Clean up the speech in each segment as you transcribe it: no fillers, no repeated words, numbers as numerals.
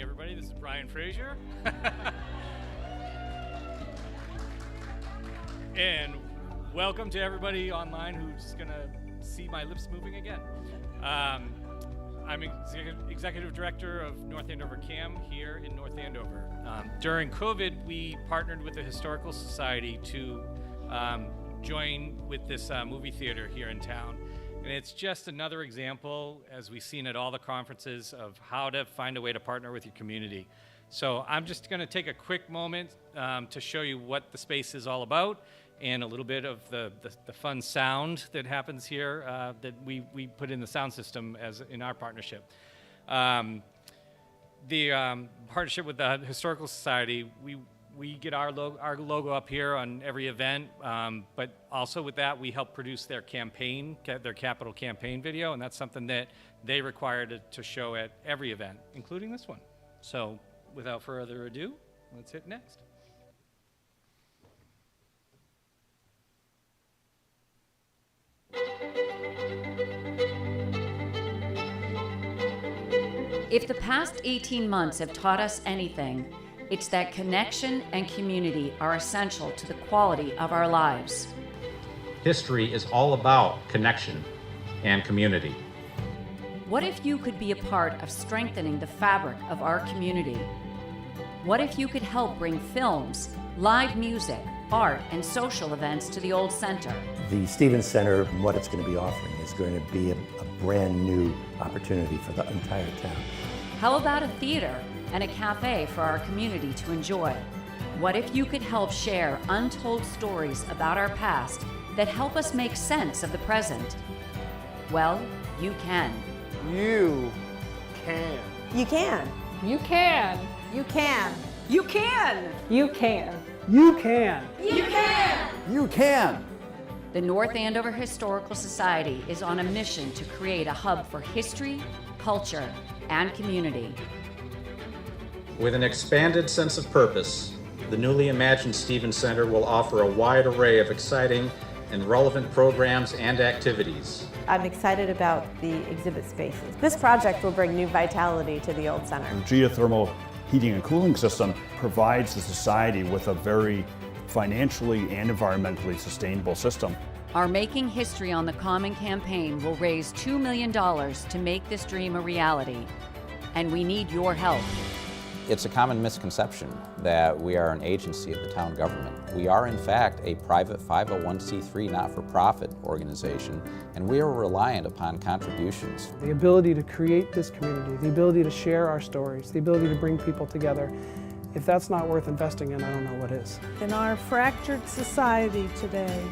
morning, everybody. This is Brian Frazier. And welcome to everybody online who's going to see my lips moving again. I'm Executive Director of North Andover CAM here in North Andover. During COVID, we partnered with the Historical Society to join with this movie theater here in town. And it's just another example, as we've seen at all the conferences, of how to find a way to partner with your community. So I'm just going to take a quick moment to show you what the space is all about and a little bit of the fun sound that happens here that we put in the sound system as in our partnership. The partnership with the Historical Society, we get our logo up here on every event, but also with that, we help produce their campaign, their capital campaign video, and that's something that they require to show at every event, including this one. So without further ado, let's hit next. If the past 18 months have taught us anything, it's that connection and community are essential to the quality of our lives. History is all about connection and community. What if you could be a part of strengthening the fabric of our community? What if you could help bring films, live music, art, and social events to the old center? The Stevens Center, what it's going to be offering, is going to be a brand new opportunity for the entire town. How about a theater and a cafe for our community to enjoy? What if you could help share untold stories about our past that help us make sense of the present? Well, you can. You can. You can. You can. You can. You can. You can. You can. You can. You can. The North Andover Historical Society is on a mission to create a hub for history, culture, and community. With an expanded sense of purpose, the newly imagined Stevens Center will offer a wide array of exciting and relevant programs and activities. I'm excited about the exhibit spaces. This project will bring new vitality to the old center. The geothermal heating and cooling system provides the society with a very financially and environmentally sustainable system. Our Making History on the Common campaign will raise $2 million to make this dream a reality, and we need your help. It's a common misconception that we are an agency of the town government. We are, in fact, a private 501c3 not-for-profit organization, and we are reliant upon contributions. The ability to create this community, the ability to share our stories, the ability to bring people together. If that's not worth investing in, I don't know what is. In our fractured society today,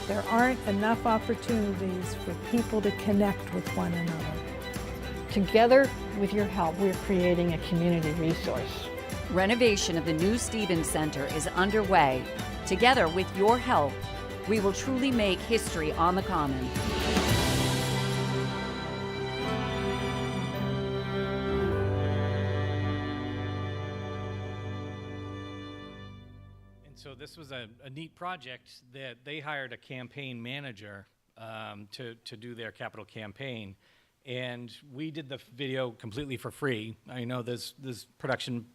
there aren't enough opportunities for people to connect with one another. Together with your help, we're creating a community resource. Renovation of the new Stevens Center is underway. Together with your help, we will truly make history on the Common. So this was a neat project that they hired a campaign manager to do their capital campaign, and we did the video completely for free. I know there's production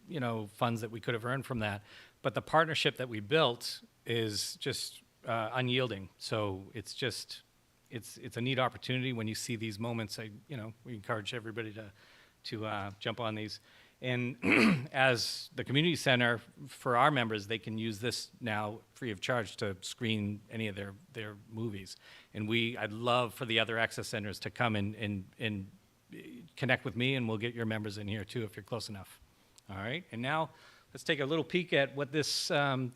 funds that we could have earned from that, but the partnership that we built is just unyielding. So it's a neat opportunity when you see these moments. We encourage everybody to jump on these. And as the community center for our members, they can use this now free of charge to screen any of their movies. And I'd love for the other access centers to come and connect with me, and we'll get your members in here too if you're close enough. All right, and now let's take a little peek at what this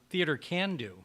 theater can do.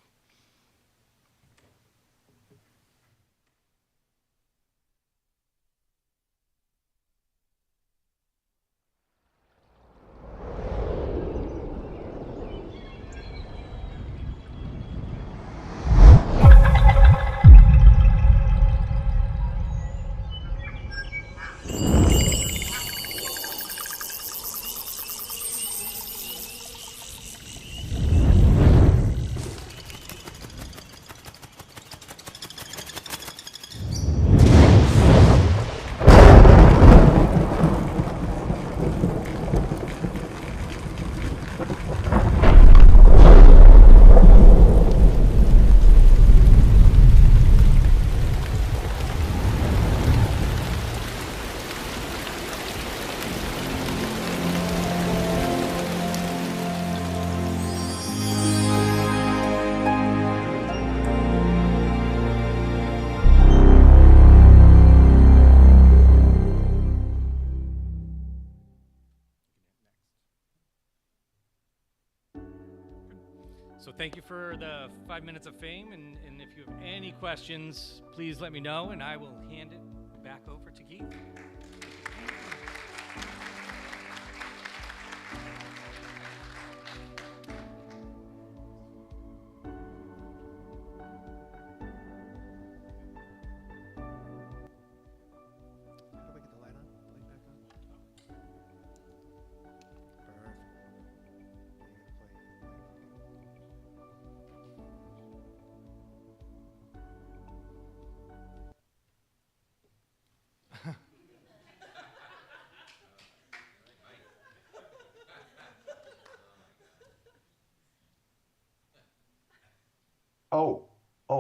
thank you for the 5 minutes of fame, and if you have any questions, please let me know, and I will hand it back over to Keith.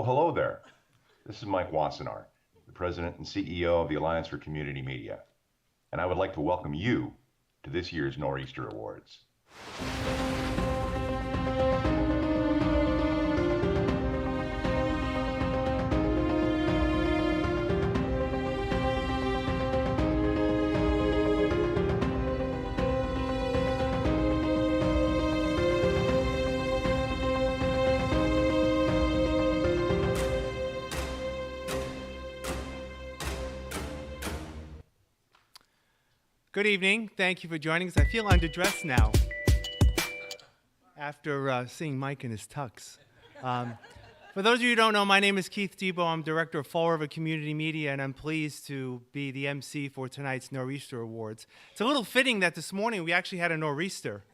Hello there. This is Mike Wassenaar, the President and CEO of the Alliance for Community Media, and I would like to welcome you to this year's Nor'easter Awards. Good evening. Thank you for joining us. I feel underdressed now after seeing Mike in his tux. For those of you who don't know, my name is Keith Debo. I'm Director of Fall River Community Media, and I'm pleased to be the MC for tonight's Nor'easter Awards. It's a little fitting that this morning we actually had a nor'easter.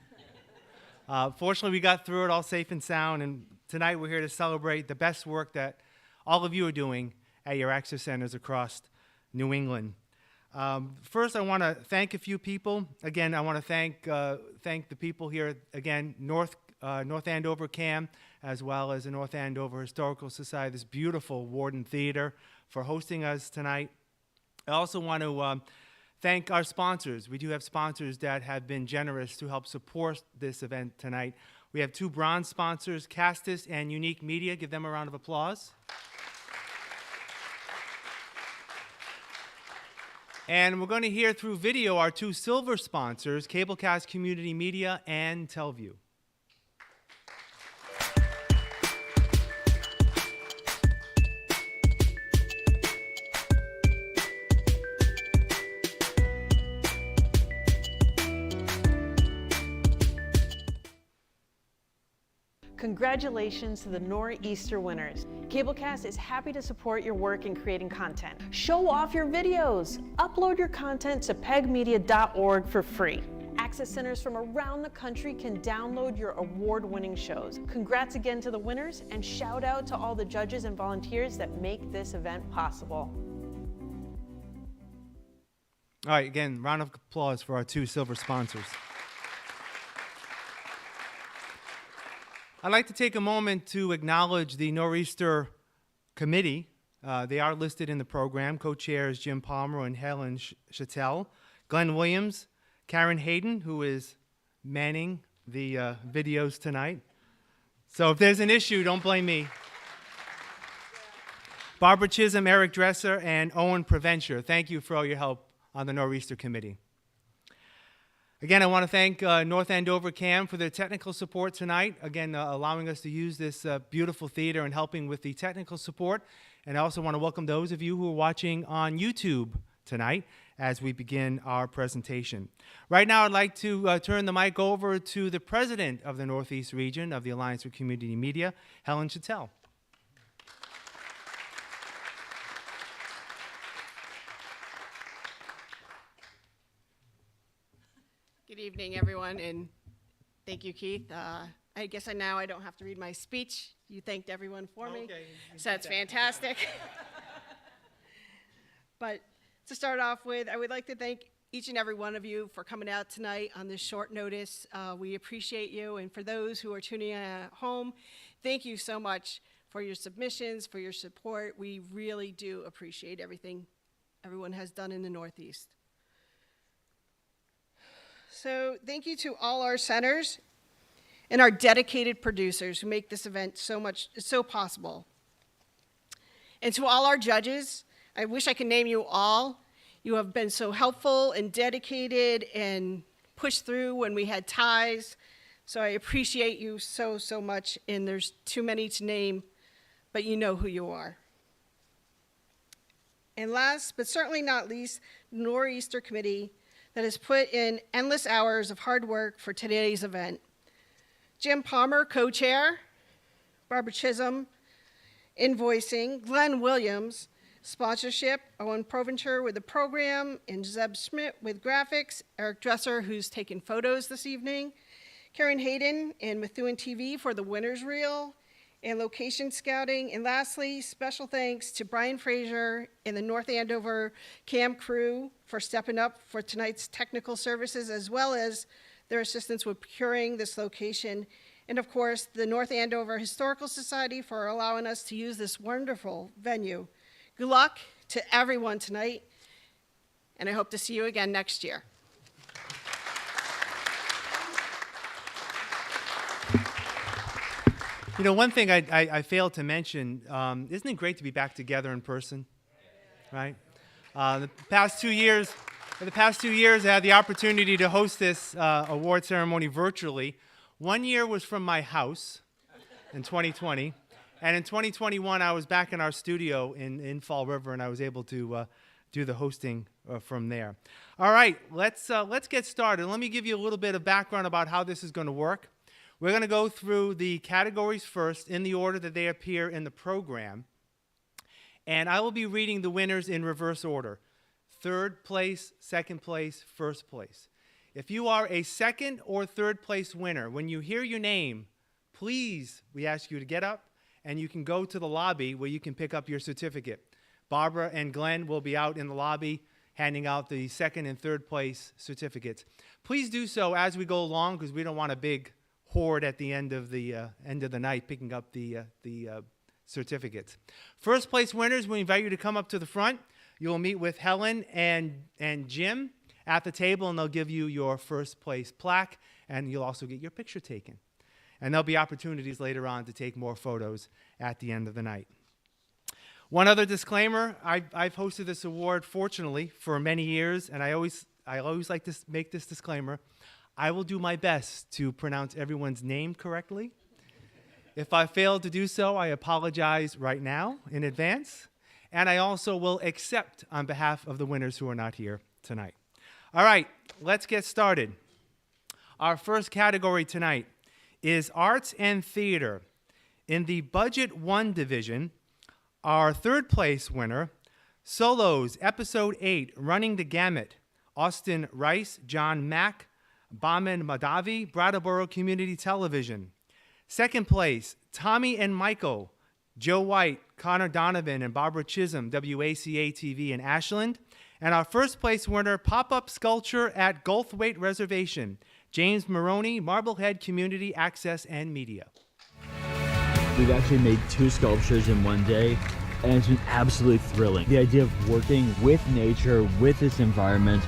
Fortunately, we got through it all safe and sound, and tonight we're here to celebrate the best work that all of you are doing at your access centers across New England. First, I want to thank a few people. Again, I want to thank the people here, again, North Andover CAM, as well as the North Andover Historical Society, this beautiful Warden Theater, for hosting us tonight. I also want to thank our sponsors. We do have sponsors that have been generous to help support this event tonight. We have two bronze sponsors, Castus and Unique Media. Give them a round of applause. And we're going to hear through video our two silver sponsors, Cablecast Community Media and Telview. Congratulations to the Nor'easter winners. Cablecast is happy to support your work in creating content. Show off your videos. Upload your content to pegmedia.org for free. Access centers from around the country can download your award-winning shows. Congrats again to the winners, and shout out to all the judges and volunteers that make this event possible. All right, again, round of applause for our two silver sponsors. I'd like to take a moment to acknowledge the Nor'easter Committee. They are listed in the program. Co-chairs Jim Palmer and Helen Chattel, Glenn Williams, Karen Hayden, who is manning the videos tonight. So if there's an issue, don't blame me. Barbara Chisholm, Eric Dresser, and Owen Preventure, thank you for all your help on the Nor'easter Committee. Again, I want to thank North Andover CAM for their technical support tonight, again, allowing us to use this beautiful theater and helping with the technical support. And I also want to welcome those of you who are watching on YouTube tonight as we begin our presentation. Right now, I'd like to turn the mic over to the president of the Northeast region of the Alliance for Community Media, Helen Chattel. Good evening, everyone, and thank you, Keith. I guess now I don't have to read my speech. You thanked everyone for me, so that's fantastic. But to start off with, I would like to thank each and every one of you for coming out tonight on this short notice. We appreciate you, and for those who are tuning in at home, thank you so much for your submissions, for your support. We really do appreciate everything everyone has done in the Northeast. So thank you to all our centers and our dedicated producers who make this event so possible. And to all our judges, I wish I could name you all. You have been so helpful and dedicated and pushed through when we had ties. So I appreciate you so, so much, and there's too many to name, but you know who you are. And last, but certainly not least, the Nor'easter Committee that has put in endless hours of hard work for today's event. Jim Palmer, co-chair, Barbara Chisholm, invoicing, Glenn Williams, sponsorship, Owen Provencher with the program, and Zeb Schmidt with graphics, Eric Dresser, who's taking photos this evening, Karen Hayden and Methuen TV for the winner's reel, and location scouting. And lastly, special thanks to Brian Fraser and the North Andover CAM crew for stepping up for tonight's technical services, as well as their assistance with procuring this location. And of course, the North Andover Historical Society for allowing us to use this wonderful venue. Good luck to everyone tonight, and I hope to see you again next year. You know, one thing I failed to mention, isn't it great to be back together in person, right? The past 2 years, I had the opportunity to host this award ceremony virtually. 1 year was from my house in 2020, and in 2021, I was back in our studio in Fall River, and I was able to do the hosting from there. All right, let's get started. Let me give you a little bit of background about how this is going to work. We're going to go through the categories first in the order that they appear in the program. And I will be reading the winners in reverse order. Third place, second place, first place. If you are a second or third place winner, when you hear your name, please, we ask you to get up and you can go to the lobby where you can pick up your certificate. Barbara and Glenn will be out in the lobby handing out the second and third place certificates. Please do so as we go along because we don't want a big horde at the end of the night picking up the certificates. First place winners, we invite you to come up to the front. You'll meet with Helen and Jim at the table, and they'll give you your first place plaque, and you'll also get your picture taken. And there'll be opportunities later on to take more photos at the end of the night. One other disclaimer, I've hosted this award, fortunately, for many years, and I always like to make this disclaimer. I will do my best to pronounce everyone's name correctly. If I fail to do so, I apologize right now in advance, and I also will accept on behalf of the winners who are not here tonight. All right, let's get started. Our first category tonight is Arts and Theater. In the Budget 1 division, our third place winner, Solos, Episode 8, Running the Gamut, Austin Rice, John Mack, Baman Madavi, Brattleboro Community Television. Second place, Tommy and Michael, Joe White, Connor Donovan, and Barbara Chisholm, WACA TV in Ashland. And our first place winner, Pop-Up Sculpture at Goldthwaite Reservation, James Maroney, Marblehead Community Access and Media. We've actually made 2 sculptures in one day, and it's been absolutely thrilling. The idea of working with nature, with this environment,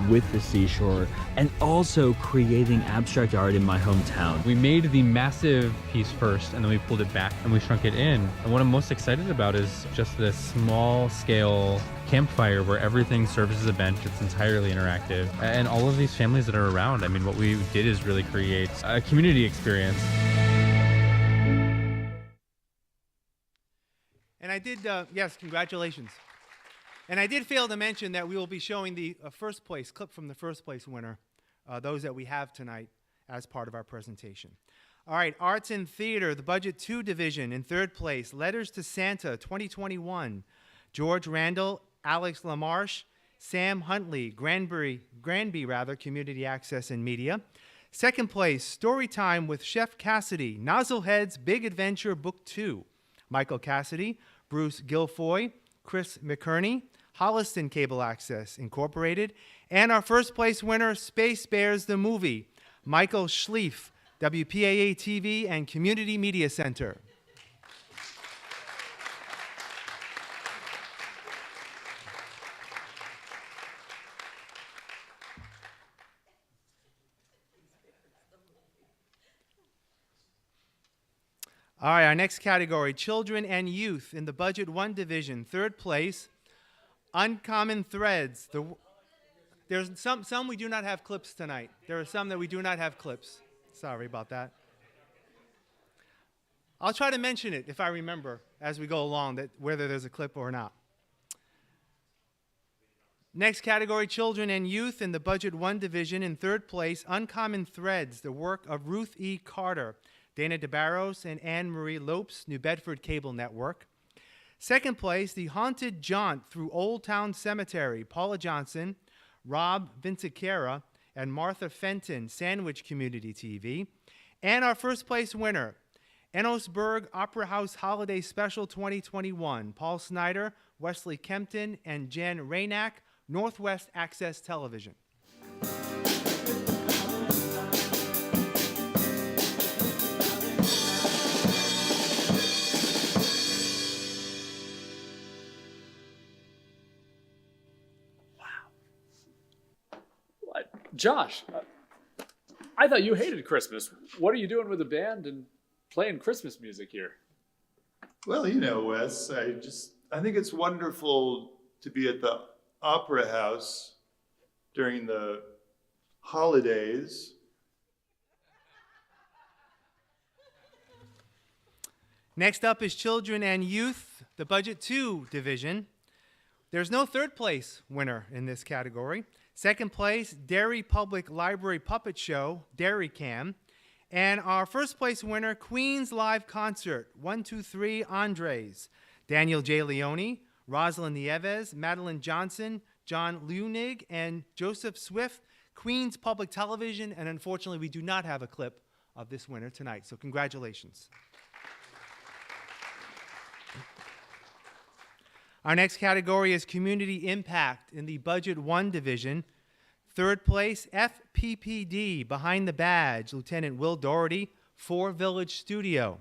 with the seashore, and also creating abstract art in my hometown. We made the massive piece first, and then we pulled it back and we shrunk it in. And what I'm most excited about is just this small scale campfire where everything serves as a bench. It's entirely interactive. And all of these families that are around, I mean, what we did is really create a community experience. And I did, yes, congratulations. And I did fail to mention that we will be showing the first place, clip from the first place winner, those that we have tonight as part of our presentation. All right, Arts and Theater, the Budget 2 division. In third place, Letters to Santa 2021, George Randall, Alex LaMarche, Sam Huntley, Granby, Community Access and Media. Second place, Storytime with Chef Cassidy, Nozzlehead's Big Adventure Book 2, Michael Cassidy, Bruce Guilfoy, Chris McKerney, Holliston Cable Access Incorporated, and our first place winner, Space Bears the Movie, Michael Schlief, WPAA TV and Community Media Center. All right, our next category, Children and Youth in the Budget 1 division. Third place, Uncommon Threads. There's some we do not have clips tonight. There are some that we do not have clips. Sorry about that. I'll try to mention it if I remember as we go along, that whether there's a clip or not. Next category, children and youth in the Budget 1 division. In third place, Uncommon Threads, the work of Ruth E. Carter, Dana DeBarros, and Anne Marie Lopes, New Bedford Cable Network. Second place, The Haunted Jaunt Through Old Town Cemetery, Paula Johnson, Rob Vinciquera, and Martha Fenton, Sandwich Community TV. And our first place winner, Enosburg Opera House Holiday Special 2021, Paul Snyder, Wesley Kempton, and Jen Raynack, Northwest Access Television. Josh, I thought you hated Christmas. What are you doing with the band and playing Christmas music here? Well, you know, Wes, I think it's wonderful to be at the Opera House during the holidays. Next up is children and youth, the Budget 2 division. There's no third place winner in this category. Second place, Derry Public Library Puppet Show, Derry Cam. And our first place winner, Queen's Live Concert, 123 Andres, Daniel J. Leone, Rosalind Nieves, Madeline Johnson, John Leunig, and Joseph Swift, Queen's Public Television. And unfortunately, we do not have a clip of this winner tonight, so congratulations. Our next category is Community Impact in the Budget 1 division. Third place, FPPD, Behind the Badge, Lieutenant Will Doherty, 4 Village Studio.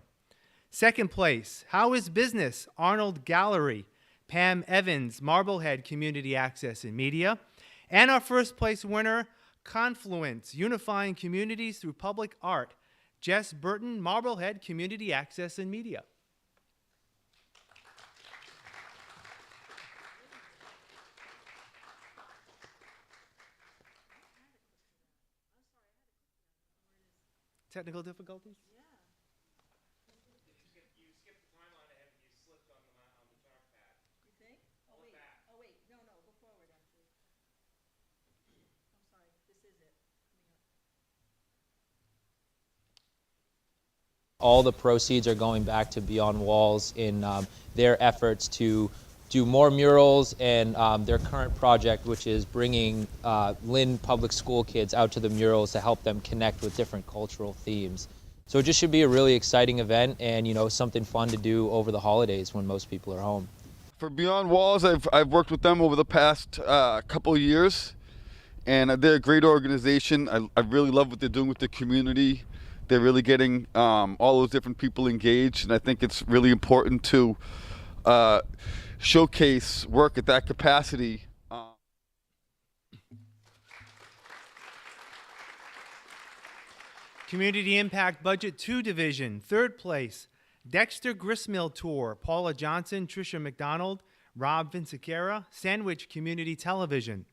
Second place, How is Business, Arnold Gallery, Pam Evans, Marblehead Community Access and Media. And our first place winner, Confluence, Unifying Communities Through Public Art, Jess Burton, Marblehead Community Access and Media. Technical difficulties? You skipped the timeline ahead and you slipped on the trackpad. You think? Oh, wait. Oh, wait. No, go forward, actually. I'm sorry. This is it. All the proceeds are going back to Beyond Walls in their efforts to do more murals and their current project, which is bringing Lynn Public School kids out to the murals to help them connect with different cultural themes. So it just should be a really exciting event and, you know, something fun to do over the holidays when most people are home. For Beyond Walls, I've worked with them over the past couple of years, and they're a great organization. I really love what they're doing with the community. They're really getting all those different people engaged, and I think it's really important to showcase work at that capacity. Community Impact Budget 2 division, third place, Dexter Gristmill Tour, Paula Johnson, Tricia McDonald, Rob Vinciquera, Sandwich Community Television.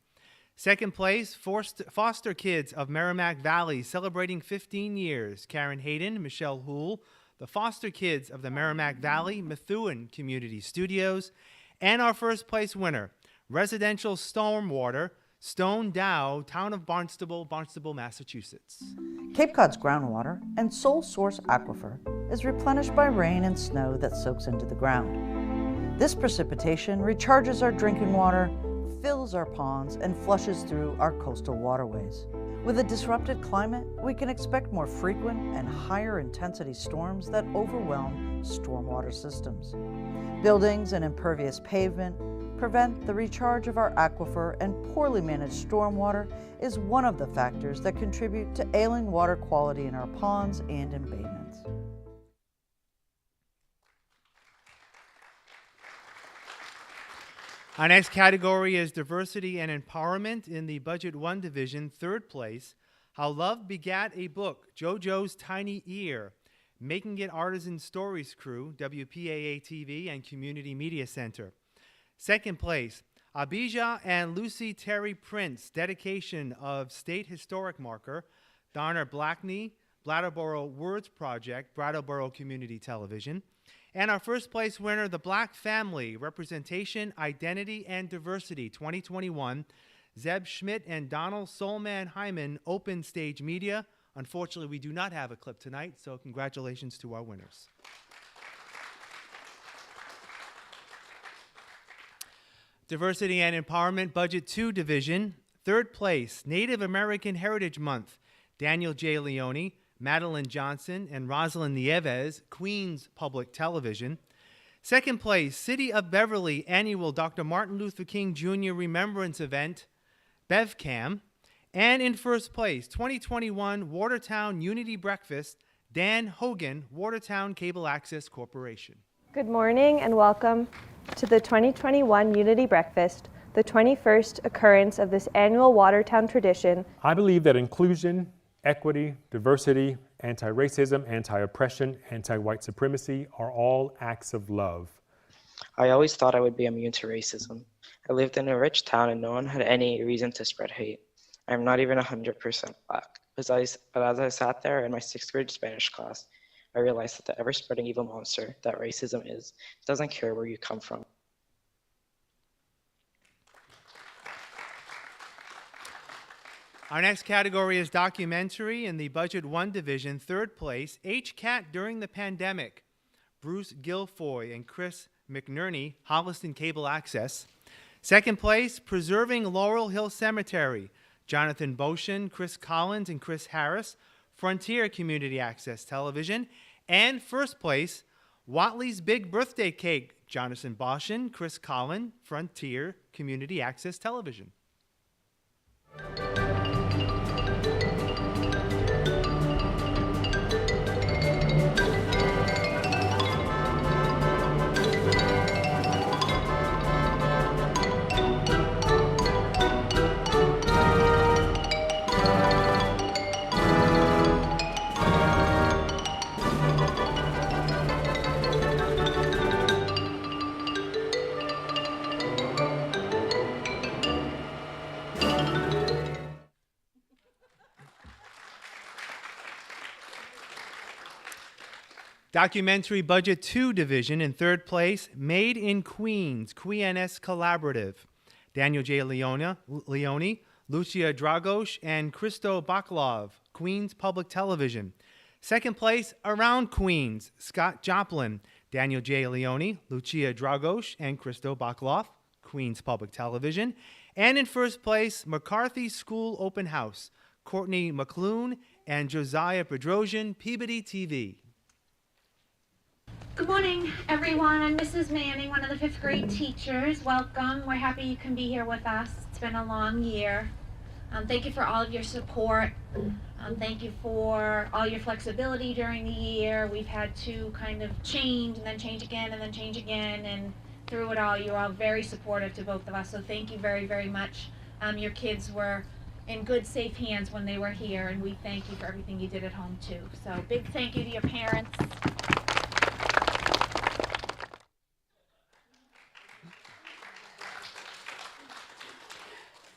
Second place, Foster Kids of Merrimack Valley, celebrating 15 years, Karen Hayden, Michelle Houle, the Foster Kids of the Merrimack Valley, Methuen Community Studios. And our first place winner, Residential Stormwater, Stone Dow, Town of Barnstable, Massachusetts. Cape Cod's groundwater and sole source aquifer is replenished by rain and snow that soaks into the ground. This precipitation recharges our drinking water, fills our ponds, and flushes through our coastal waterways. With a disrupted climate, we can expect more frequent and higher intensity storms that overwhelm stormwater systems. Buildings and impervious pavement prevent the recharge of our aquifer, and poorly managed stormwater is one of the factors that contribute to ailing water quality in our ponds and embayments. Our next category is Diversity and Empowerment in the Budget 1 division, third place, How Love Begat a Book, JoJo's Tiny Ear, Making It Artisan Stories Crew, WPAA-TV and Community Media Center. Second place, Abijah and Lucy Terry Prince, dedication of State Historic Marker, Donna Blackney, Brattleboro Words Project, Brattleboro Community Television. And our first place winner, the Black Family, Representation, Identity, and Diversity 2021, Zeb Schmidt and Donald Soulman Hyman, Open Stage Media. Unfortunately, we do not have a clip tonight, so congratulations to our winners. Diversity and Empowerment Budget 2 Division, third place, Native American Heritage Month, Daniel J. Leone, Madeline Johnson, and Rosalind Nieves, Queens Public Television. Second place, City of Beverly Annual Dr. Martin Luther King Jr. Remembrance Event, BevCam. And in first place, 2021 Watertown Unity Breakfast, Dan Hogan, Watertown Cable Access Corporation. Good morning and welcome to the 2021 Unity Breakfast, the 21st occurrence of this annual Watertown tradition. I believe that inclusion, equity, diversity, anti-racism, anti-oppression, anti-white supremacy are all acts of love. I always thought I would be immune to racism. I lived in a rich town and no one had any reason to spread hate. I'm not even 100% Black. But as I sat there in my 6th grade Spanish class, I realized that the ever-spreading evil monster that racism is doesn't care where you come from. Our next category is documentary in the Budget 1 Division, third place, HCAT During the Pandemic, Bruce Guilfoy and Chris McNerney, Holliston Cable Access. Second place, Preserving Laurel Hill Cemetery, Jonathan Boshin, Chris Collins, and Chris Harris, Frontier Community Access Television. And first place, Watley's Big Birthday Cake, Jonathan Boshin, Chris Collin, Frontier Community Access Television. Documentary Budget 2 Division in third place, Made in Queens, QueNS Collaborative, Daniel J. Leone, Lucia Dragos, and Christo Baklov, Queens Public Television. Second place, Around Queens, Scott Joplin, Daniel J. Leone, Lucia Dragos, and Christo Baklov, Queens Public Television. And in first place, McCarthy School Open House, Courtney McClune and Josiah Bedrosian, Peabody TV. Good morning, everyone. I'm Mrs. Manning, one of the 5th grade teachers. Welcome. We're happy you can be here with us. It's been a long year. Thank you for all of your support. Thank you for all your flexibility during the year. We've had to kind of change and then change again and then change again. And through it all, you were all very supportive to both of us. So thank you very, very much. Your kids were in good, safe hands when they were here. And we thank you for everything you did at home, too. So big thank you to your parents.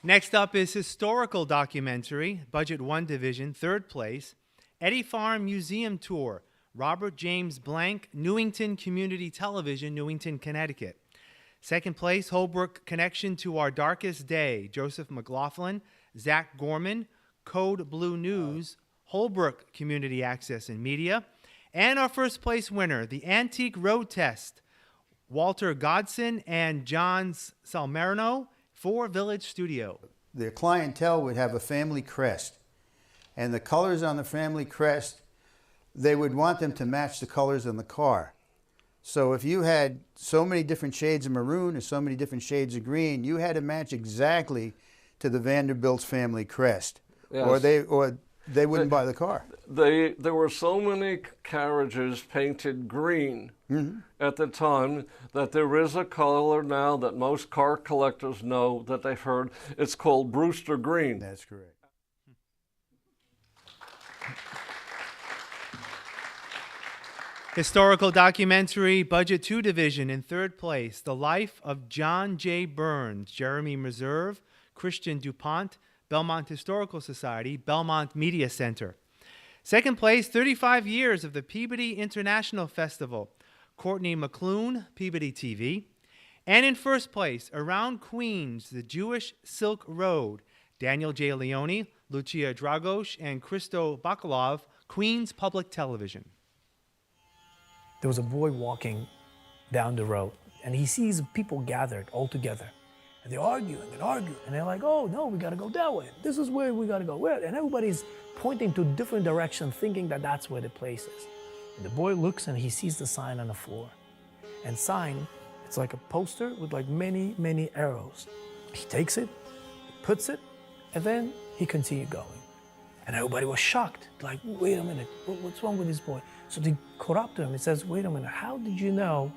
Next up is Historical Documentary, Budget 1 Division, third place, Eddie Farm Museum Tour, Robert James Blank, Newington Community Television, Newington, Connecticut. Second place, Holbrook Connection to Our Darkest Day, Joseph McLaughlin, Zach Gorman, Code Blue News, Holbrook Community Access and Media. And our first place winner, the Antique Road Test, Walter Godson and John Salmerno, for Village Studio. The clientele would have a family crest, and the colors on the family crest, they would want them to match the colors on the car. So if you had so many different shades of maroon or so many different shades of green, you had to match exactly to the Vanderbilt's family crest, Yes. or they wouldn't buy the car. There were so many carriages painted green at the time that there is a color now that most car collectors know that they've heard. It's called Brewster Green. That's correct. Historical Documentary, Budget 2 Division in third place, The Life of John J. Burns, Jeremy Meserve, Christian DuPont, Belmont Historical Society, Belmont Media Center. Second place, 35 years of the Peabody International Festival, Courtney McClune, Peabody TV. And in first place, Around Queens, the Jewish Silk Road, Daniel J. Leone, Lucia Dragos, and Christo Bakalov, Queens Public Television. There was a boy walking down the road, and he sees people gathered all together. And they're arguing and arguing, and they're like, oh, no, we gotta go that way. This is where we gotta go. Where? And everybody's pointing to different directions, thinking that that's where the place is. And the boy looks and he sees the sign on the floor. And sign, it's like a poster with like many, many arrows. He takes it, he puts it, and then he continued going. And everybody was shocked, like, wait a minute, what's wrong with this boy? So they caught up to him and says, wait a minute, how did you know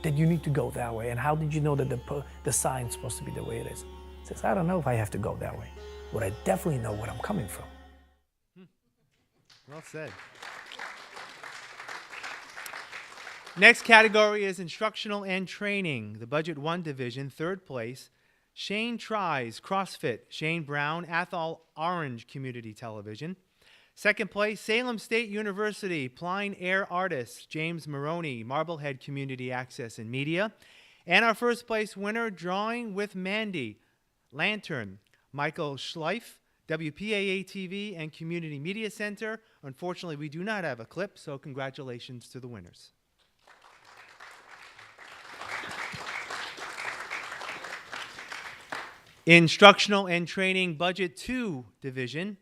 that you need to go that way? And how did you know that the sign's supposed to be the way it is? He says, I don't know if I have to go that way, but I definitely know where I'm coming from. Well said. Next category is instructional and training. The Budget 1 division, third place, Shane Tries, CrossFit, Shane Brown, Athol Orange Community Television. Second place, Salem State University, Plein Air Artists, James Maroney, Marblehead Community Access and Media. And our first place winner, Drawing with Mandy, Lantern, Michael Schleif, WPAA TV and Community Media Center. Unfortunately, we do not have a clip, so congratulations to the winners. Instructional and Training Budget 2 division.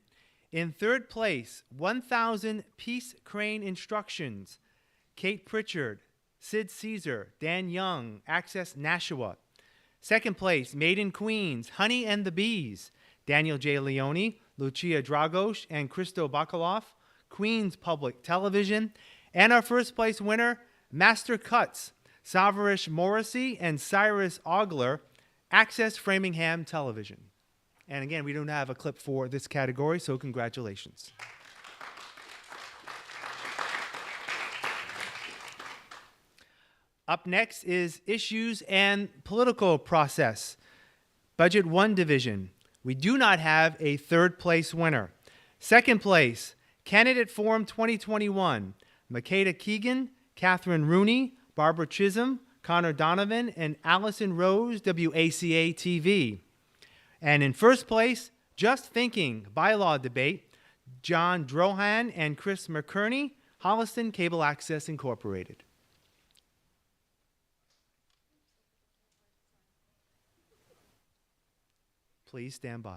In third place, 1,000 Peace Crane Instructions, Kate Pritchard, Sid Caesar, Dan Young, Access Nashua. Second place, Made in Queens, Honey and the Bees, Daniel J. Leone, Lucia Dragos, and Christo Bakalov, Queens Public Television. And our first place winner, Master Cuts, Savarish Morrissey and Cyrus Ogler, Access Framingham Television. And again, we don't have a clip for this category, so congratulations. Up next is Issues and Political Process. Budget 1 division. We do not have a third place winner. Second place, Candidate Forum 2021. Makeda Keegan, Catherine Rooney, Barbara Chisholm, Connor Donovan, and Allison Rose, WACA TV. And in first place, Just Thinking, Bylaw Debate, John Drohan and Chris McKerney, Holliston Cable Access Incorporated. Please stand by.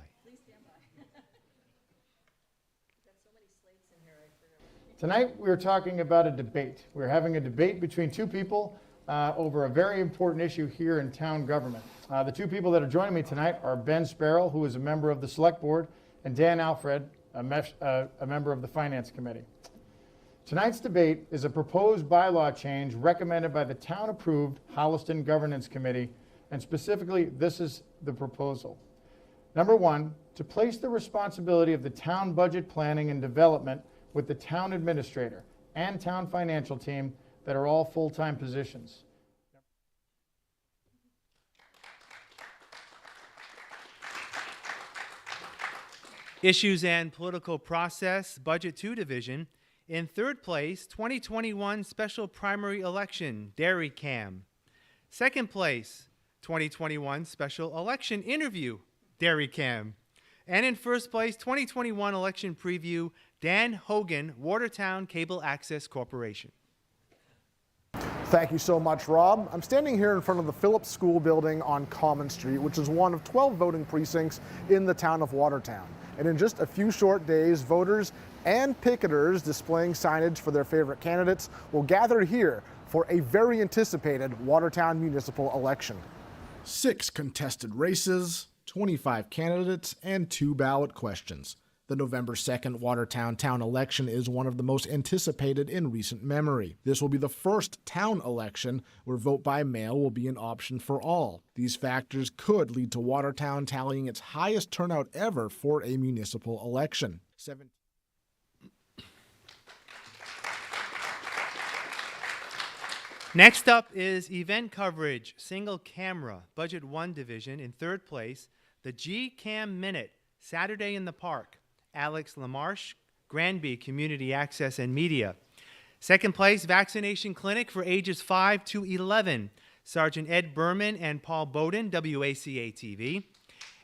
Tonight, we're talking about a debate. We're having a debate between two people over a very important issue here in town government. The two people that are joining me tonight are Ben Sparrow, who is a member of the Select Board, and Dan Alfred, a member of the Finance Committee. Tonight's debate is a proposed bylaw change recommended by the town-approved Holliston Governance Committee, and specifically, this is the proposal. Number one, to place the responsibility of the town budget planning and development with the town administrator and town financial team that are all full-time positions. Issues and Political Process, Budget 2 division. In third place, 2021 Special Primary Election, Dairy Cam. Second place, 2021 Special Election Interview, Dairy Cam. And in first place, 2021 Election Preview, Dan Hogan, Watertown Cable Access Corporation. Thank you so much, Rob. I'm standing here in front of the Phillips School building on Common Street, which is one of 12 voting precincts in the town of Watertown. And in just a few short days, voters and picketers displaying signage for their favorite candidates will gather here for a very anticipated Watertown municipal election. 6 contested races, 25 candidates, and 2 ballot questions. The November 2nd Watertown town election is one of the most anticipated in recent memory. This will be the first town election where vote by mail will be an option for all. These factors could lead to Watertown tallying its highest turnout ever for a municipal election. Next up is event coverage, single camera, Budget 1 division. In third place, the G-Cam Minute, Saturday in the Park. Alex Lamarche, Granby Community Access and Media. Second place, Vaccination Clinic for ages 5 to 11, Sergeant Ed Berman and Paul Bowden, WACA-TV.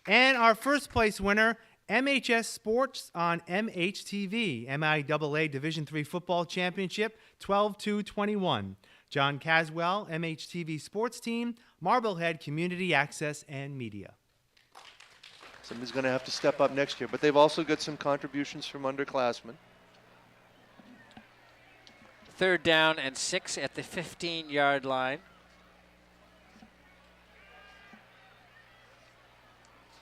And our first place winner, MHS Sports on MHTV, MIAA Division III Football Championship, 12-21. John Caswell, MHTV Sports Team, Marblehead Community Access and Media. Somebody's going to have to step up next year, but they've also got some contributions from underclassmen. 3rd down and 6 at the 15-yard line.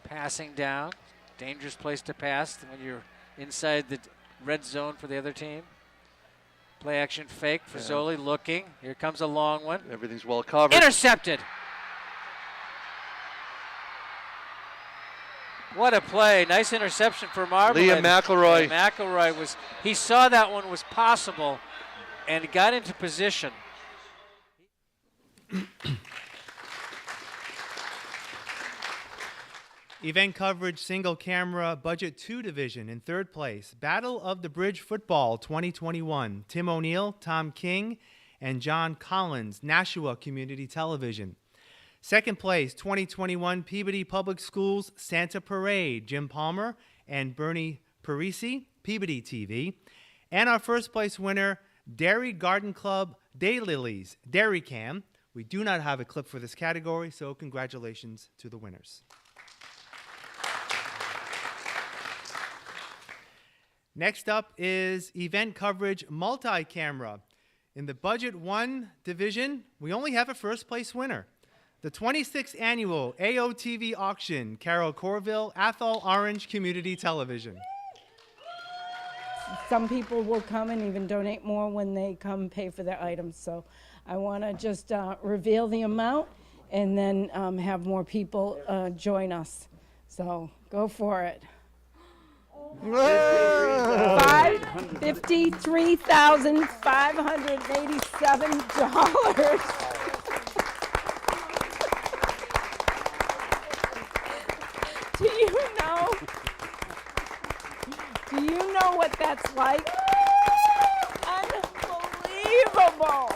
Passing down, dangerous place to pass when you're inside the red zone for the other team. Play action fake for Zoli looking. Here comes a long one. Everything's well covered. Intercepted. What a play. Nice interception for Marblehead. Liam McElroy. McElroy he saw that one was possible and got into position. Event coverage single camera budget 2 division in 3rd place. Battle of the Bridge Football 2021. Tim O'Neill, Tom King, and John Collins, Nashua Community Television. 2nd place, 2021 Peabody Public Schools Santa Parade. Jim Palmer and Bernie Parisi, Peabody TV. And our 1st place winner, Dairy Garden Club Daylilies, Dairy Cam. We do not have a clip for this category, so congratulations to the winners. Next up is event coverage multi-camera. In the Budget 1 division, we only have a 1st place winner. The 26th annual AOTV auction, Carol Corville, Athol Orange Community Television. Some people will come and even donate more when they come pay for their items. So I want to just reveal the amount and then have more people join us. So go for it. $53,587. Do you know what that's like? Unbelievable.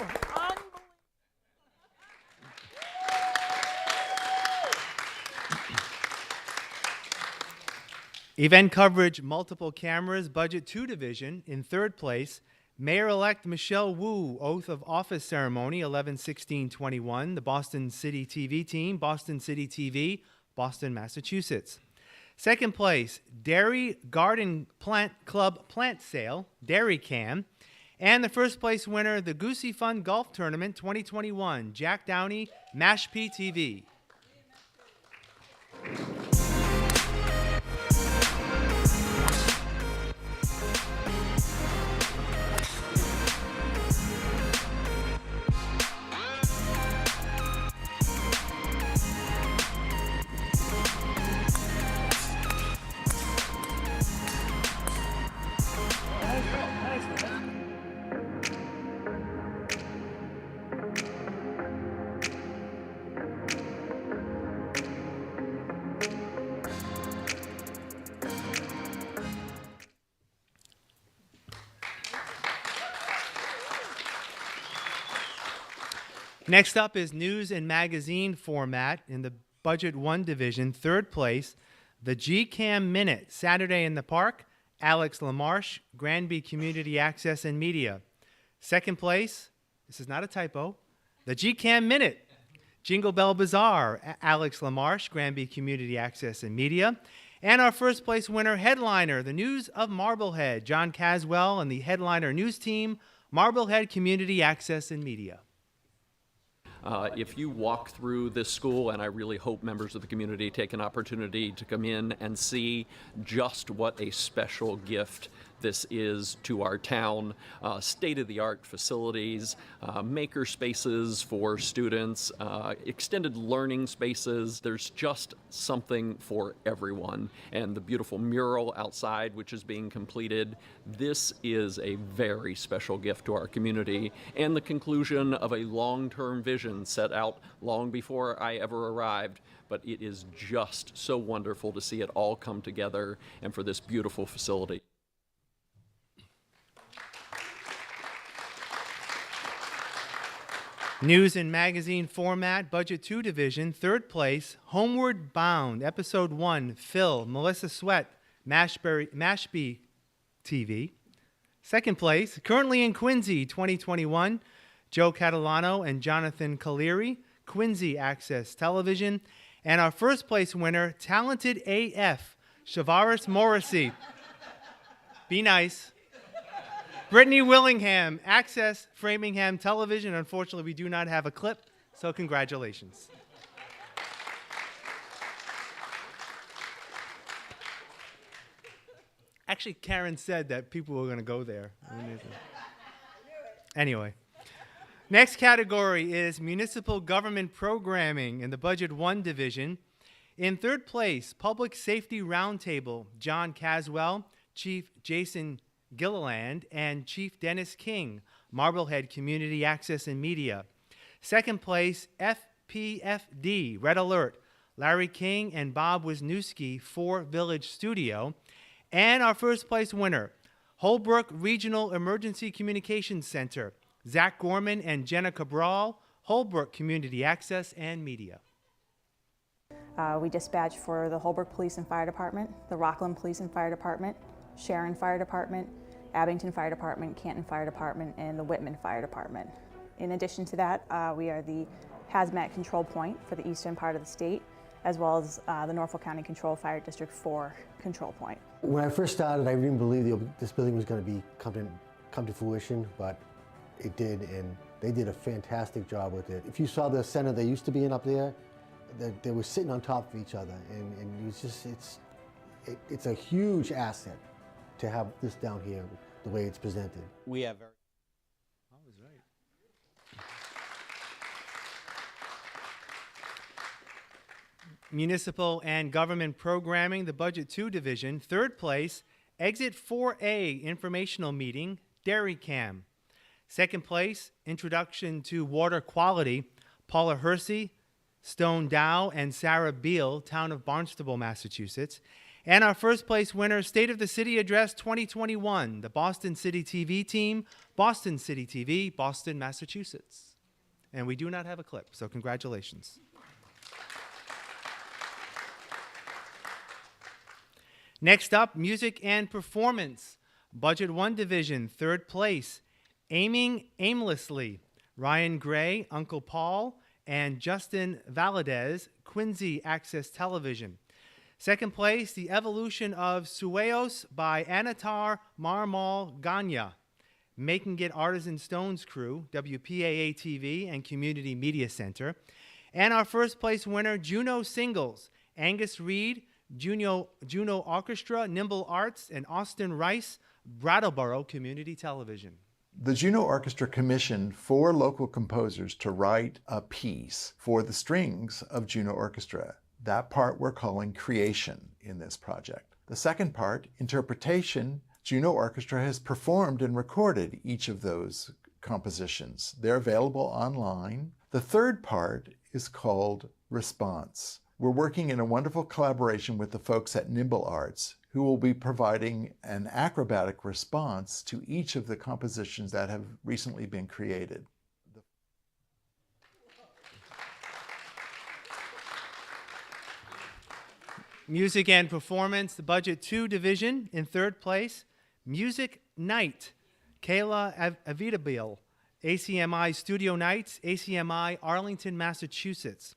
Event coverage, multiple cameras, budget 2 division. In 3rd place, Mayor-elect Michelle Wu, oath of office ceremony, 11/16/21. The Boston City TV team, Boston City TV, Boston, Massachusetts. 2nd place, Dairy Garden Plant Club Plant Sale, Dairy Cam. And the 1st place winner, the Goosey Fun Golf Tournament 2021, Jack Downey, Mashpee TV. Next up is news and magazine format in the Budget 1 division. 3rd place, the GCAM Minute, Saturday in the Park, Alex LaMarche, Granby Community Access and Media. 2nd place, this is not a typo, the GCAM Minute, Jingle Bell Bazaar, Alex LaMarche, Granby Community Access and Media. And our 1st place winner, headliner, the News of Marblehead, John Caswell and the headliner news team, Marblehead Community Access and Media. If you walk through this school, and I really hope members of the community take an opportunity to come in and see just what a special gift this is to our town. State-of-the-art facilities, maker spaces for students, extended learning spaces. There's just something for everyone. And the beautiful mural outside, which is being completed, this is a very special gift to our community and the conclusion of a long-term vision set out long before I ever arrived. But it is just so wonderful to see it all come together and for this beautiful facility. News and magazine format, Budget 2 division, third place, Homeward Bound, Episode 1, Phil, Melissa Sweat, Mashpee TV. Second place, Currently in Quincy, 2021, Joe Catalano and Jonathan Caleri, Quincy Access Television. And our first place winner, Talented AF, Shavaris Morrissey. Be nice. Brittany Willingham, Access Framingham Television. Unfortunately, we do not have a clip, so congratulations. Actually, Karen said that people were going to go there. Anyway. Next category is Municipal Government Programming in the Budget 1 division. In third place, Public Safety Roundtable, John Caswell, Chief Jason Gilliland, and Chief Dennis King, Marblehead Community Access and Media. Second place, FPFD, Red Alert, Larry King and Bob Wisniewski, 4 Village Studio. And our first place winner, Holbrook Regional Emergency Communications Center, Zach Gorman and Jenna Cabral, Holbrook Community Access and Media. We dispatch for the Holbrook Police and Fire Department, the Rockland Police and Fire Department, Sharon Fire Department, Abington Fire Department, Canton Fire Department, and the Whitman Fire Department. In addition to that, we are the hazmat control point for the eastern part of the state, as well as the Norfolk County Control Fire District 4 control point. When I first started, I didn't believe this building was going to come to fruition, but it did, and they did a fantastic job with it. If you saw the center they used to be in up there, they were sitting on top of each other, and it was just, it's a huge asset to have this down here the way it's presented. We have very... Municipal and Government Programming, the Budget 2 division. Third place, Exit 4A Informational Meeting, Dairy Cam. Second place, Introduction to Water Quality, Paula Hersey, Stone Dow, and Sarah Beal, Town of Barnstable, Massachusetts. And our first place winner, State of the City Address 2021, the Boston City TV team, Boston City TV, Boston, Massachusetts. And we do not have a clip, so congratulations. Next up, Music and Performance, Budget 1 division, third place, Aiming Aimlessly, Ryan Gray, Uncle Paul, and Justin Valadez, Quincy Access Television. Second place, The Evolution of Sueos by Anatar Marmal Ganya, Making It Artisan Stones Crew, WPAA TV and Community Media Center. And our first place winner, Juno Singles, Angus Reed, Juno Orchestra, Nimble Arts, and Austin Rice, Brattleboro Community Television. The Juno Orchestra commissioned 4 local composers to write a piece for the strings of Juno Orchestra. That part we're calling creation in this project. The second part, interpretation, Juno Orchestra has performed and recorded each of those compositions. They're available online. The third part is called response. We're working in a wonderful collaboration with the folks at Nimble Arts, who will be providing an acrobatic response to each of the compositions that have recently been created. Music and Performance, the Budget 2 division. In third place, Music Night, Kayla Avidabil, ACMI Studio Nights, ACMI Arlington, Massachusetts.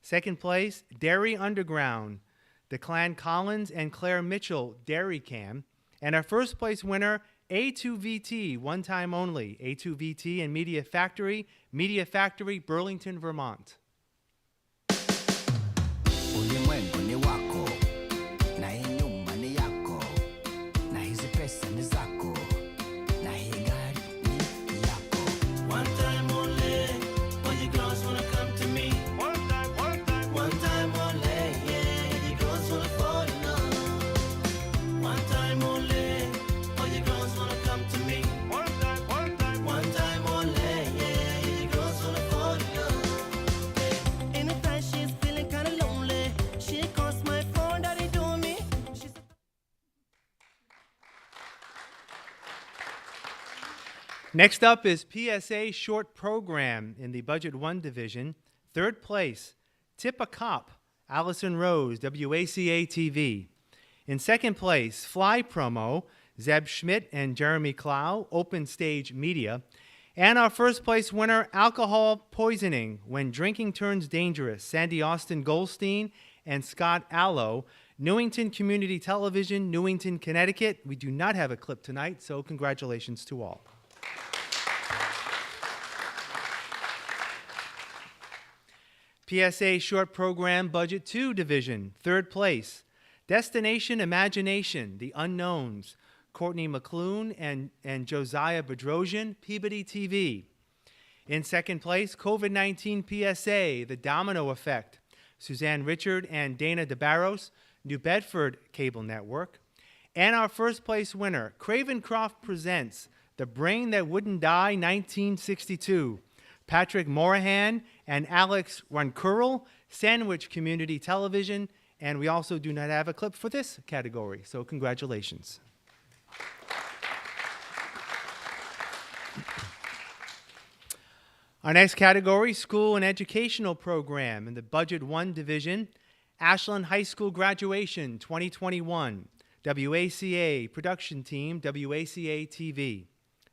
Second place, Dairy Underground, Declan Collins and Claire Mitchell, Dairy Cam. And our first place winner, A2VT, one time only, A2VT and Media Factory, Burlington, Vermont. Anytime she's feeling kinda lonely, she calls my Next up is PSA Short Program in the Budget 1 division. Third place, Tip a Cop, Allison Rose, WACA TV. In second place, Fly Promo, Zeb Schmidt and Jeremy Clow, Open Stage Media. And our first place winner, Alcohol Poisoning, When Drinking Turns Dangerous, Sandy Austin Goldstein and Scott Allo, Newington Community Television, Newington, Connecticut. We do not have a clip tonight, so congratulations to all. PSA Short Program Budget 2 Division, third place, Destination Imagination, The Unknowns, Courtney McClune and Josiah Bedrosian, Peabody TV. In second place, COVID-19 PSA, The Domino Effect, Suzanne Richard and Dana DeBarros, New Bedford Cable Network. And our first place winner, Cravencroft Presents, The Brain That Wouldn't Die, 1962, Patrick Morahan and Alex Runkurl, Sandwich Community Television, and we also do not have a clip for this category, so congratulations. Our next category, School and Educational Program in the Budget 1 division, Ashland High School Graduation 2021, WACA Production Team, WACA TV.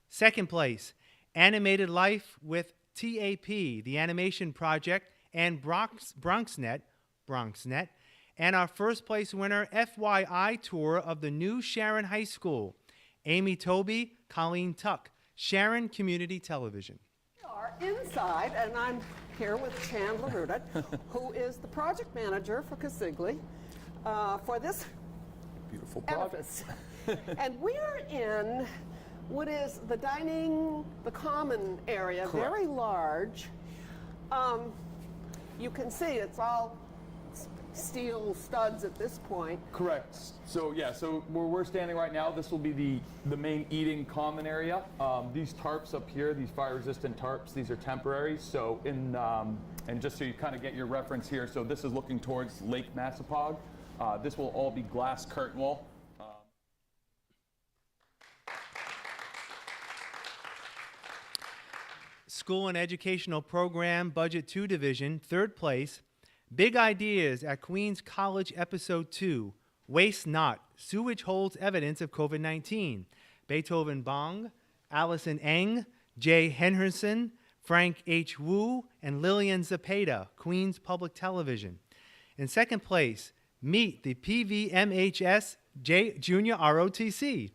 Second place, Animated Life with TAP, the Animation Project, and BronxNet, and our first place winner, FYI Tour of the new Sharon High School, Amy Toby, Colleen Tuck, Sharon Community Television. We are inside, and I'm here with Chandler Ruda, who is the project manager for Casigli for this beautiful project. edifice. And we are in what is the the common area, Correct. very large. You can see it's all steel studs at this point. Correct. So yeah, so where we're standing right now, this will be the main eating common area. These tarps up here, these fire-resistant tarps, these are temporary. So and just so you kind of get your reference here, so this is looking towards Lake Massapog. This will all be glass curtain wall. School and Educational Program Budget 2 Division, third place, Big Ideas at Queens College Episode 2, Waste Not, Sewage Holds Evidence of COVID-19, Beethoven Bong, Allison Eng, Jay Henderson, Frank H. Wu, and Lillian Zapata, Queens Public Television. In second place, Meet the PVMHS Junior ROTC,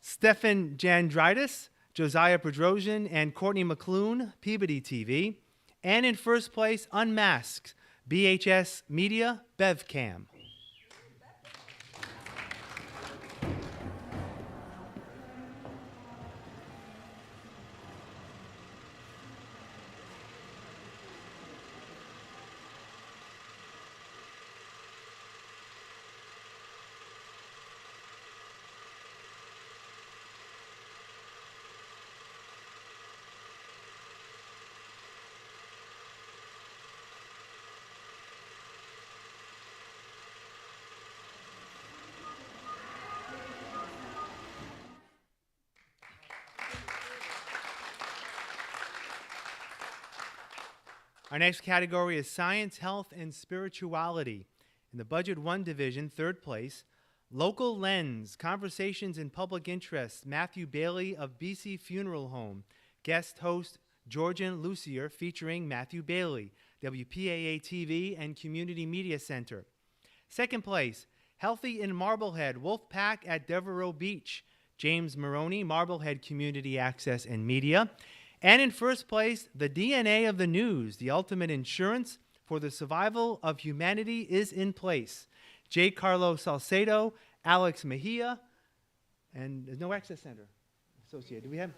Stefan Jandritis, Josiah Bedrosian, and Courtney McClune, Peabody TV. And in first place, Unmasked, BHS Media, BevCam. Our next category is Science, Health, and Spirituality. In the Budget 1 Division, third place, Local Lens, Conversations in Public Interest, Matthew Bailey of BC Funeral Home. Guest host, Georgian Lucier, featuring Matthew Bailey, WPAA TV and Community Media Center. Second place, Healthy in Marblehead, Wolfpack at Devereaux Beach, James Maroney, Marblehead Community Access and Media. And in first place, The DNA of the News, the ultimate insurance for the survival of humanity is in place. J. Carlo Salcedo, Alex Mejia, and there's no access center associated. Do we have?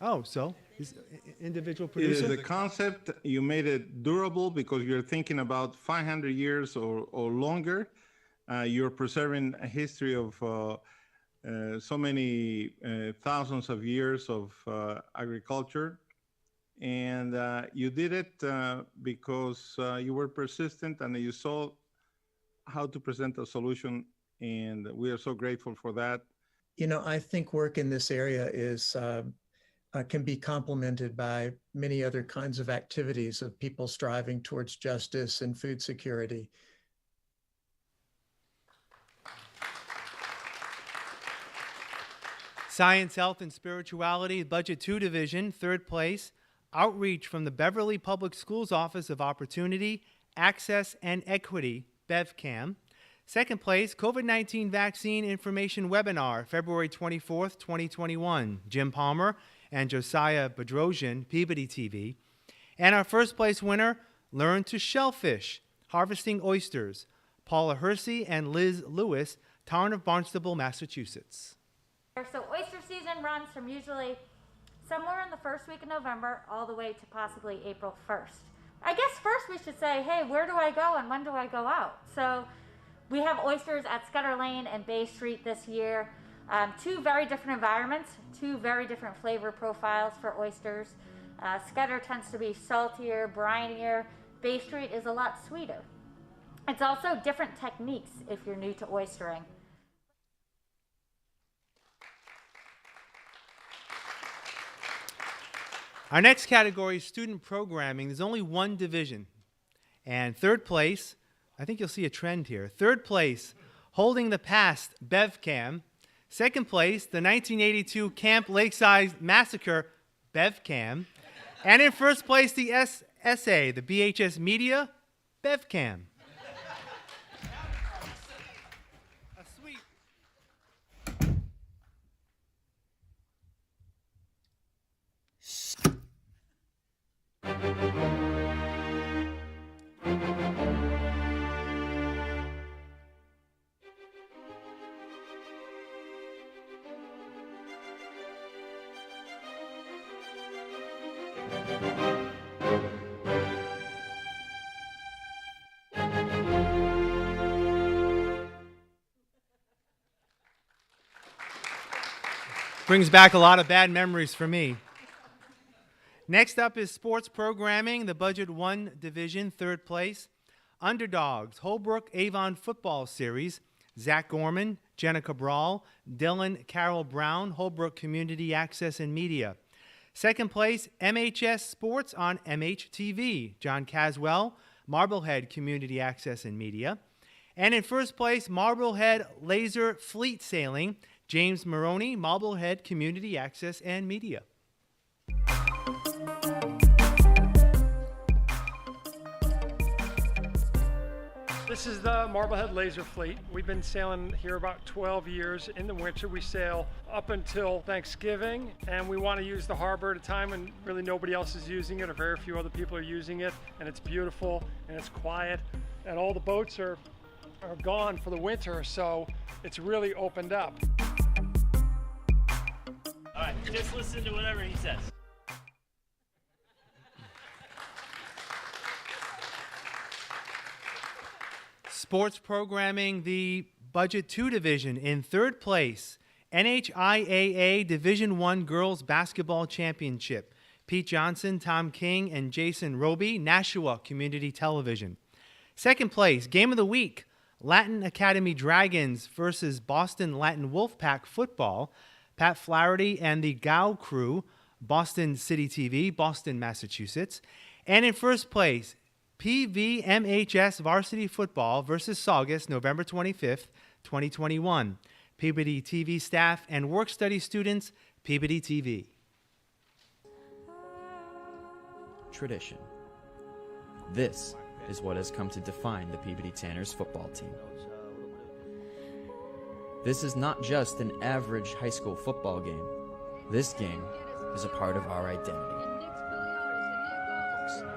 Oh, so is individual producer? The concept, you made it durable because you're thinking about 500 years or longer. You're preserving a history of so many thousands of years of agriculture. And you did it because you were persistent and you saw how to present a solution. And we are so grateful for that. You know, I think work in this area is can be complemented by many other kinds of activities of people striving towards justice and food security. Science, Health, and Spirituality, Budget 2 Division, third place. Outreach from the Beverly Public Schools Office of Opportunity, Access, and Equity, BevCam. Second place, COVID-19 Vaccine Information Webinar, February 24th, 2021. Jim Palmer and Josiah Bedrosian, Peabody TV. And our first place winner, Learn to Shellfish, Harvesting Oysters, Paula Hersey and Liz Lewis, Town of Barnstable, Massachusetts. So oyster season runs from usually somewhere in the first week of November all the way to possibly April 1st. I guess first we should say, hey, where do I go and when do I go out? So we have oysters at Scudder Lane and Bay Street this year. Two very different environments, two very different flavor profiles for oysters. Scudder tends to be saltier, brinier. Bay Street is a lot sweeter. It's also different techniques if you're new to oystering. Our next category is student programming. There's only one division. And third place, I think you'll see a trend here. Third place, Holding the Past, BevCam. Second place, the 1982 Camp Lakeside Massacre, BevCam. And in first place, the SA, the BHS Media, BevCam. Brings back a lot of bad memories for me. Next up is sports programming, the Budget 1 Division, third place. Underdogs, Holbrook Avon Football Series, Zach Gorman, Jenna Cabral, Dylan Carroll Brown, Holbrook Community Access and Media. Second place, MHS Sports on MHTV, John Caswell, Marblehead Community Access and Media. And in first place, Marblehead Laser Fleet Sailing, James Maroney, Marblehead Community Access and Media. This is the Marblehead Laser Fleet. We've been sailing here about 12 years. In the winter, we sail up until Thanksgiving, and we want to use the harbor at a time when really nobody else is using it, or very few other people are using it, and it's beautiful, and it's quiet, and all the boats are gone for the winter, so it's really opened up. All right, just listen to whatever he says. Sports programming, the Budget 2 Division. In third place, NHIAA Division I Girls Basketball Championship. Pete Johnson, Tom King, and Jason Roby, Nashua Community Television. Second place, Game of the Week, Latin Academy Dragons versus Boston Latin Wolfpack Football. Pat Flaherty and the Gow Crew, Boston City TV, Boston, Massachusetts. And in first place, PVMHS Varsity Football versus Saugus, November 25th, 2021. Peabody TV staff and work study students, Peabody TV. Tradition. This is what has come to define the Peabody Tanners football team. This is not just an average high school football game. This game is a part of our identity.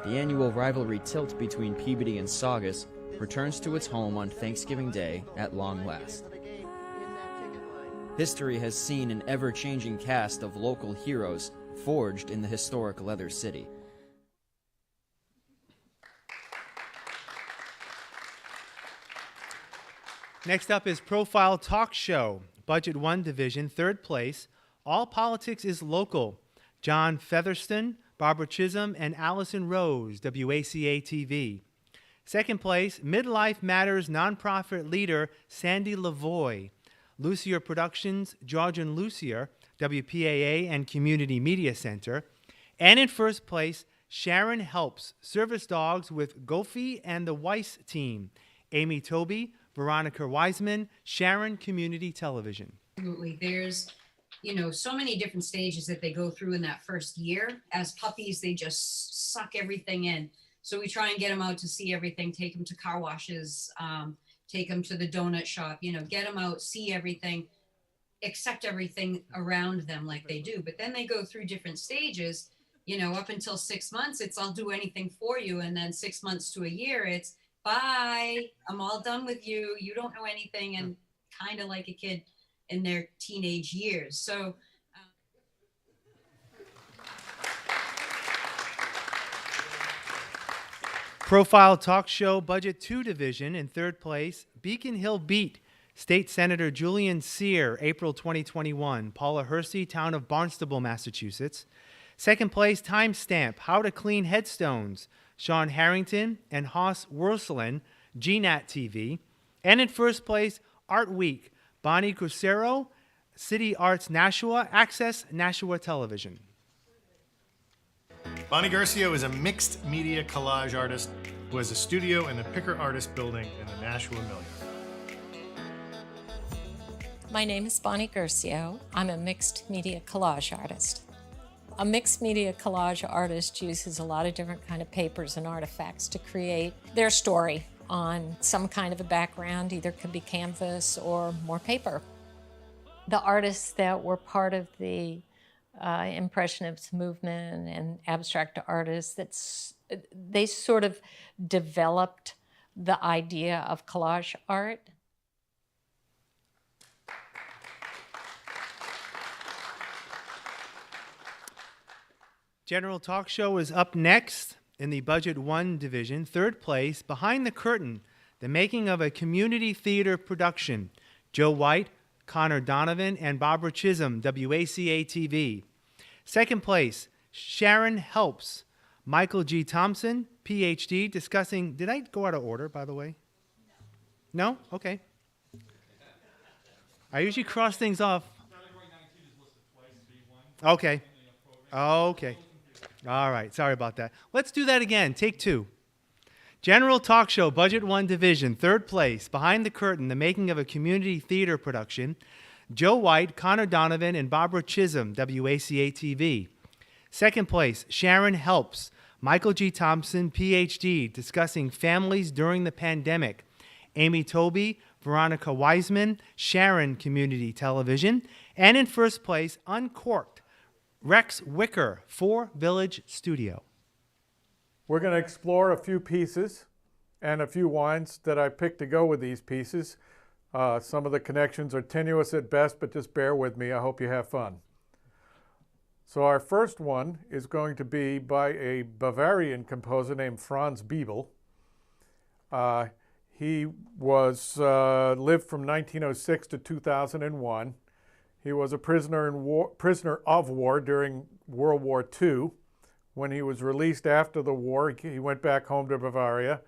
The annual rivalry tilt between Peabody and Saugus returns to its home on Thanksgiving Day at long last. History has seen an ever-changing cast of local heroes forged in the historic Leather City. Next up is Profile Talk Show, Budget 1 Division, third place. All Politics is Local. John Featherston, Barbara Chisholm, and Allison Rose, WACA TV. Second place, Midlife Matters nonprofit leader Sandy Lavoie. Lucier Productions, George and Lucier, WPAA and Community Media Center. And in first place, Sharon Helps, Service Dogs with Gofi and the Weiss Team. Amy Toby, Veronica Wiseman, Sharon Community Television. Absolutely. There's, so many different stages that they go through in that first year. As puppies, they just suck everything in. So we try and get them out to see everything, take them to car washes, take them to the donut shop, get them out, see everything, accept everything around them like they do. But then they go through different stages, up until 6 months, it's I'll do anything for you. And then 6 months to a year, it's bye, I'm all done with you. You don't know anything. And kind of like a kid in their teenage years. So Profile Talk Show Budget 2 Division in third place, Beacon Hill Beat, State Senator Julian Sear, April 2021, Paula Hersey, Town of Barnstable, Massachusetts. Second place, Timestamp, How to Clean Headstones, Sean Harrington and Haas Wurselen, GNAT TV. And in first place, Art Week, Bonnie Crucero, City Arts Nashua, Access Nashua Television. Bonnie Garcia is a mixed media collage artist who has a studio in the Picker Artist Building in the Nashua Million. My name is Bonnie Garcia. I'm a mixed media collage artist. A mixed media collage artist uses a lot of different kind of papers and artifacts to create their story on some kind of a background, either could be canvas or more paper. The artists that were part of the Impressionist movement and abstract artists, they sort of developed the idea of collage art. General Talk Show is up next in the Budget 1 division. Third place, Behind the Curtain, the making of a community theater production. Joe White, Connor Donovan, and Barbara Chisholm, WACA-TV. Second place, Sharon Helps, Michael G. Thompson, PhD, discussing, did I go out of order, by the way? No? Okay. I usually cross things off. Okay. Okay. All right, sorry about that. Let's do that again. Take two. General Talk Show, Budget 1 Division, third place, Behind the Curtain, the making of a community theater production. Joe White, Connor Donovan, and Barbara Chisholm, WACA-TV. Second place, Sharon Helps, Michael G. Thompson, PhD, discussing families during the pandemic. Amy Toby, Veronica Wiseman, Sharon Community Television. And in first place, Uncorked, Rex Wicker, 4 Village Studio. We're going to explore a few pieces and a few wines that I picked to go with these pieces. Some of the connections are tenuous at best, but just bear with me. I hope you have fun. So our first one is going to be by a Bavarian composer named Franz Biebel. He was lived from 1906 to 2001. He was a prisoner of war during World War II. When he was released after the war, he went back home to Bavaria.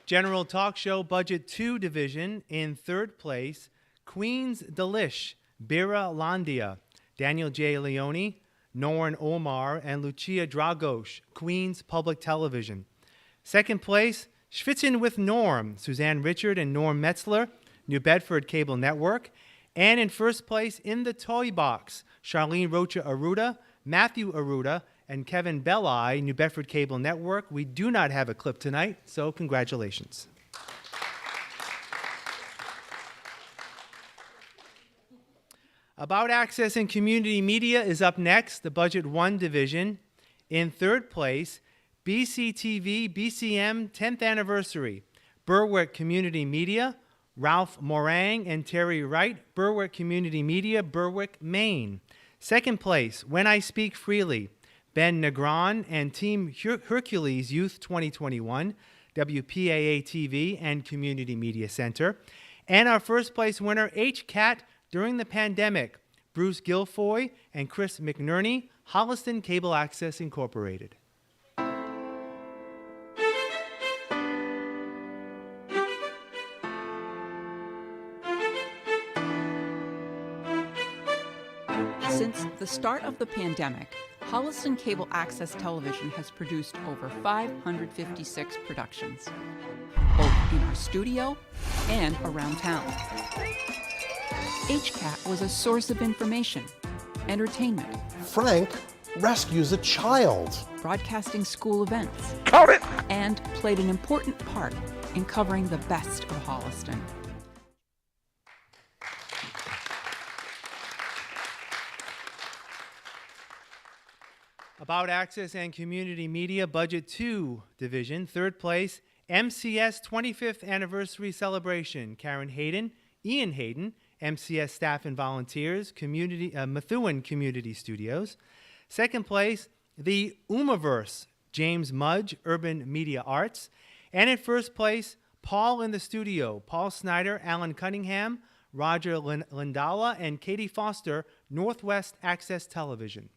General Talk Show Budget 2 Division in third place, Queen's Delish, Bira Landia, Daniel J. Leone, Norn Omar, and Lucia Dragos, Queen's Public Television. Second place, Schwitzen with Norm, Suzanne Richard and Norm Metzler, New Bedford Cable Network. And in first place, In the Toy Box, Charlene Rocha Aruda, Matthew Aruda, and Kevin Belli, New Bedford Cable Network. We do not have a clip tonight, so congratulations. About Access and Community Media is up next, the Budget 1 Division. In third place, BCTV BCM 10th Anniversary, Berwick Community Media, Ralph Morang and Terry Wright, Berwick Community Media, Berwick, Maine. Second place, When I Speak Freely, Ben Negron and Team Hercules Youth 2021, WPAA-TV and Community Media Center. And our first place winner, HCAT During the Pandemic, Bruce Guilfoy and Chris McNerney, Holliston Cable Access Incorporated. the start of the pandemic, Holliston Cable Access Television has produced over 556 productions, both in our studio and around town. HCAT was a source of information, entertainment, Frank rescues a child, broadcasting school events, Count it! and played an important part in covering the best of Holliston. About Access and Community Media, Budget 2 Division, third place, MCS 25th Anniversary Celebration. Karen Hayden, Ian Hayden, MCS staff and volunteers, Methuen Community Studios. Second place, the Umaverse, James Mudge, Urban Media Arts. And in first place, Paul in the Studio, Paul Snyder, Alan Cunningham, Roger Lindala, and Katie Foster, Northwest Access Television.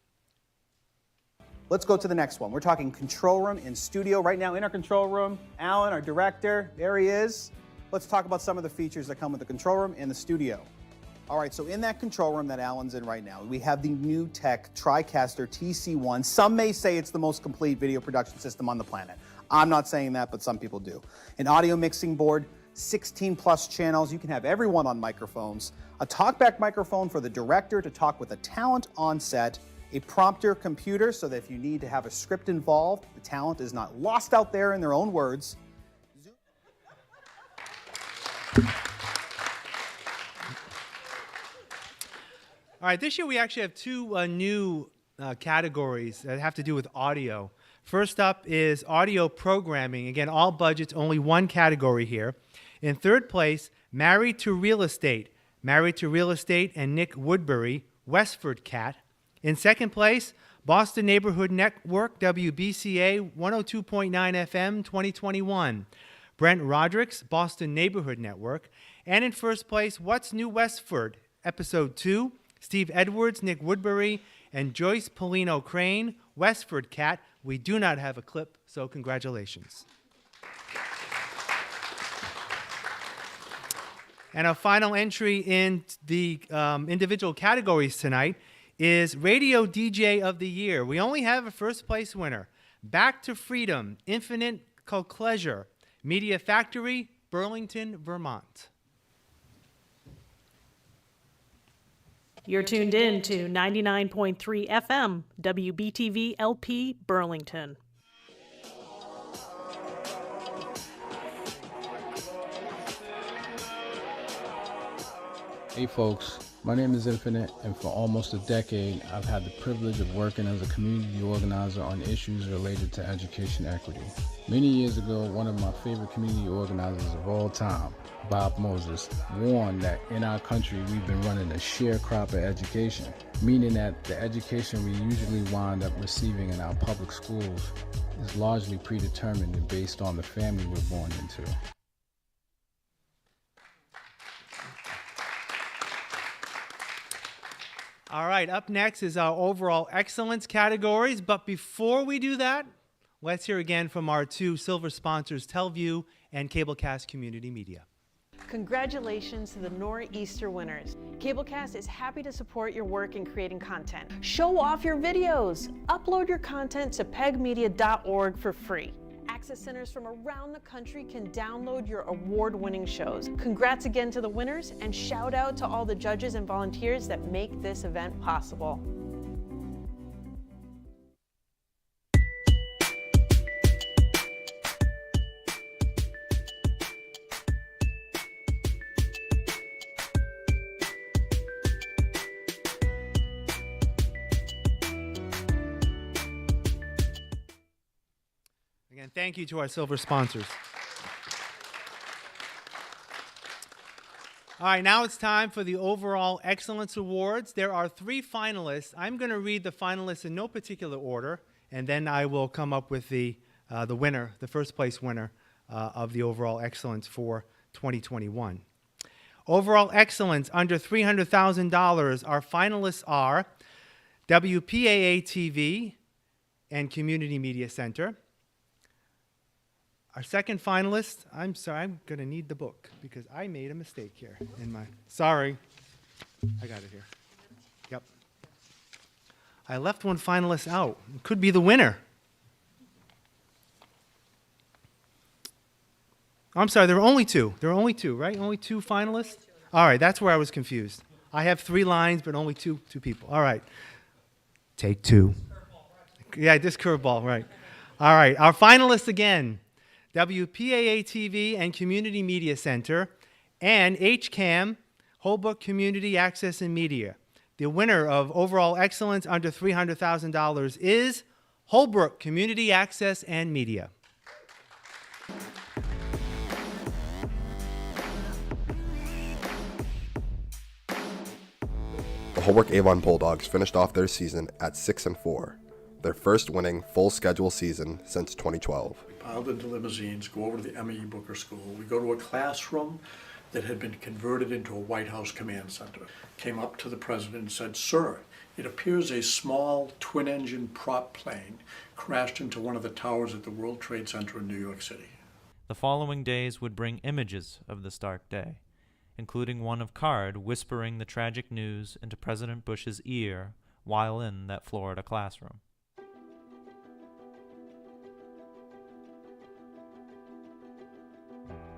Let's go to the next one. We're talking control room and studio. Right now in our control room, Alan, our director, there he is. Let's talk about some of the features that come with the control room and the studio. All right, so in that control room that Alan's in right now, we have the new tech TriCaster TC1. Some may say it's the most complete video production system on the planet. I'm not saying that, but some people do. An audio mixing board, 16 plus channels. You can have everyone on microphones. A talkback microphone for the director to talk with a talent on set. A prompter computer so that if you need to have a script involved, the talent is not lost out there in their own words. All right, this year we actually have two new categories that have to do with audio. First up is audio programming. Again, all budgets, only one category here. In third place, Married to Real Estate. Married to Real Estate and Nick Woodbury, Westford Cat. In second place, Boston Neighborhood Network, WBCA 102.9 FM 2021. Brent Roderick's Boston Neighborhood Network. And in first place, What's New Westford, Episode 2, Steve Edwards, Nick Woodbury, and Joyce Polino Crane, Westford Cat. We do not have a clip, so congratulations. And our final entry in the individual categories tonight is Radio DJ of the Year. We only have a first place winner. Back to Freedom, Infinite Pleasure, Media Factory, Burlington, Vermont. You're tuned in to 99.3 FM, WBTV LP, Burlington. Hey folks, my name is Infinite, and for almost a decade, I've had the privilege of working as a community organizer on issues related to education equity. Many years ago, one of my favorite community organizers of all time, Bob Moses, warned that in our country we've been running a sharecropper education, meaning that the education we usually wind up receiving in our public schools is largely predetermined and based on the family we're born into. All right, up next is our overall excellence categories. But before we do that, let's hear again from our two silver sponsors, Telview and Cablecast Community Media. Congratulations to the Nor'easter winners. Cablecast is happy to support your work in creating content. Show off your videos. Upload your content to pegmedia.org for free. Access centers from around the country can download your award-winning shows. Congrats again to the winners, and shout out to all the judges and volunteers that make this event possible. Again, thank you to our silver sponsors. All right, now it's time for the overall excellence awards. There are 3 finalists. I'm going to read the finalists in no particular order, and then I will come up with the winner, the first place winner of the overall excellence for 2021. Overall excellence under $300,000. Our finalists are WPAA TV and Community Media Center. Our second finalist, I'm sorry, I'm going to need the book because I made a mistake here in my, sorry. I got it here. Yep. I left one finalist out. It could be the winner. I'm sorry, there were only two. There were only two, right? Only two finalists? All right, that's where I was confused. I have 3 lines, but only two people. All right. Take 2. Yeah, this curveball, right. All right, our finalists again, WPAA-TV and Community Media Center, and HCAM, Holbrook Community Access and Media. The winner of overall excellence under $300,000 is Holbrook Community Access and Media. The Holbrook Avon Bulldogs finished off their season at 6-4, their first winning full schedule season since 2012. We piled into limousines, go over to the M.E. Booker School. We go to a classroom that had been converted into a White House command center. Came up to the president and said, "Sir, it appears a small twin-engine prop plane crashed into one of the towers at the World Trade Center in New York City." The following days would bring images of this dark day, including one of Card whispering the tragic news into President Bush's ear while in that Florida classroom.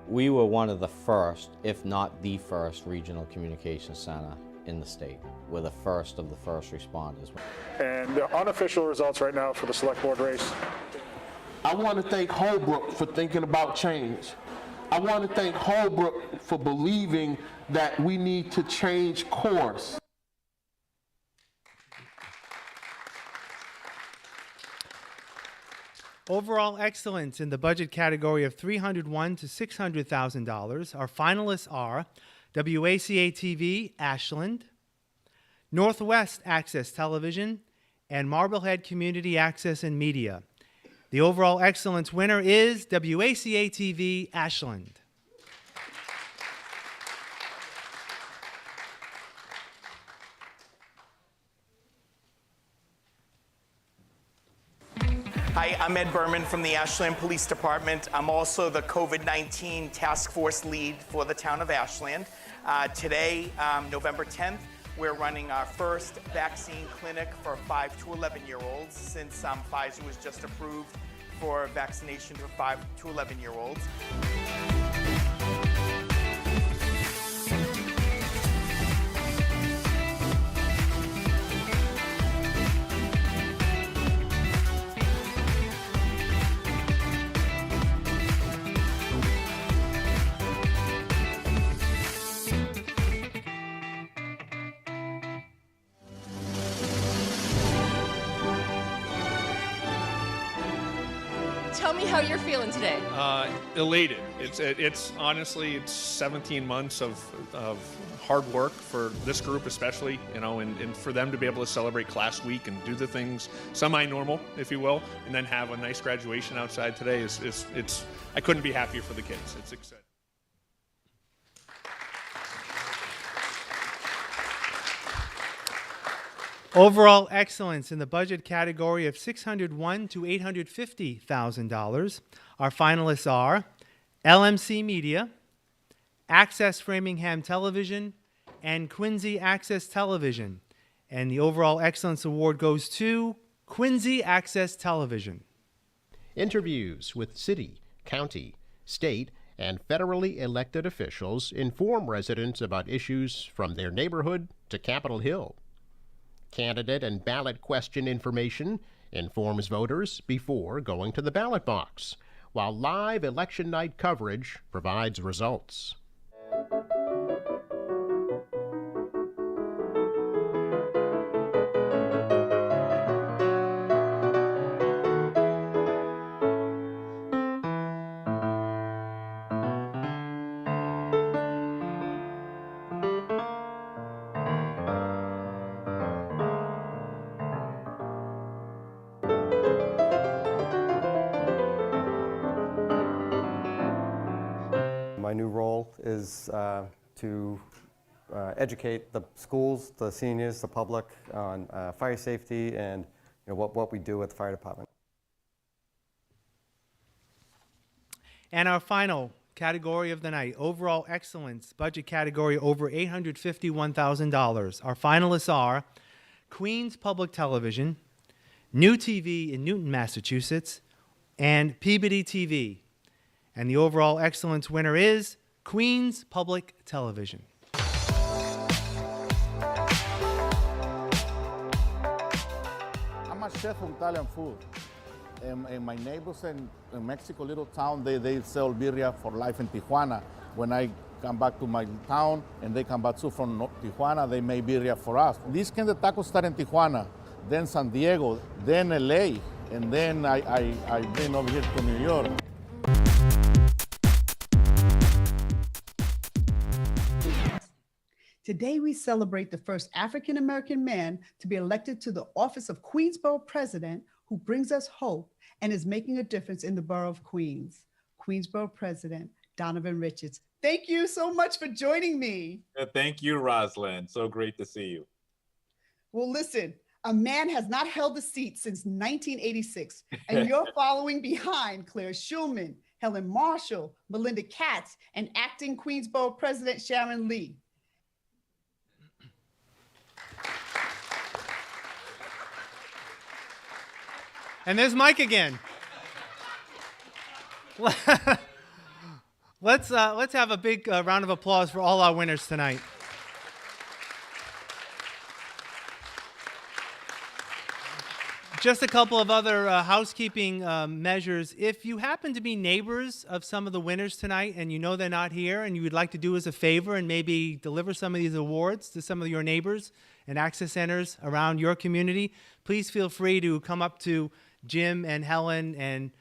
We were one of the first, if not the first, regional communication center in the state. We're the first of the first responders. And the unofficial results right now for the select board race. I want to thank Holbrook for thinking about change. I want to thank Holbrook for believing that we need to change course. Overall excellence in the budget category of $301,000 to $600,000. Our finalists are WACA-TV, Ashland, Northwest Access Television, and Marblehead Community Access and Media. The overall excellence winner is WACA-TV, Ashland. Hi, I'm Ed Berman from the Ashland Police Department. I'm also the COVID-19 Task Force lead for the town of Ashland. Today, November 10th, we're running our first vaccine clinic for 5 to 11-year-olds since Pfizer was just approved for vaccination for 5 to 11-year-olds. Tell me how you're feeling today. Elated. It's honestly, it's 17 months of hard work for this group especially, you know, and for them to be able to celebrate class week and do the things semi-normal, if you will, and then have a nice graduation outside today is I couldn't be happier for the kids. It's exciting. Overall excellence in the budget category of $601,000 to $850,000. Our finalists are LMC Media, Access Framingham Television, and Quincy Access Television. And the overall excellence award goes to Quincy Access Television. Interviews with city, county, state, and federally elected officials inform residents about issues from their neighborhood to Capitol Hill. Candidate and ballot question information informs voters before going to the ballot box, while live election night coverage provides results. My new role is to educate the schools, the seniors, the public on fire safety and what we do at the fire department. And our final category of the night, overall excellence, budget category over $851,000. Our finalists are Queens Public Television, New TV in Newton, Massachusetts, and Peabody TV. And the overall excellence winner is Queens Public Television. I'm a chef from Italian food. And my neighbors in Mexico, little town, they sell birria for life in Tijuana. When I come back to my town and they come back too from Tijuana, they make birria for us. These kind of tacos start in Tijuana, then San Diego, then LA, and then I've been over here to New York. Today, we celebrate the first African-American man to be elected to the office of Queensborough President, who brings us hope and is making a difference in the borough of Queens. Queensborough President, Donovan Richards. Thank you so much for joining me. Thank you, Rosalind. So great to see you. Well, listen, a man has not held the seat since 1986, and you're following behind Claire Schulman, Helen Marshall, Melinda Katz, and acting Queensborough President Sharon Lee. And there's Mike again. Let's have a big round of applause for all our winners tonight. Just a couple of other housekeeping measures. If you happen to be neighbors of some of the winners tonight and you know they're not here and you would like to do us a favor and maybe deliver some of these awards to some of your neighbors and access centers around your community, please feel free to come up to Jim and Helen and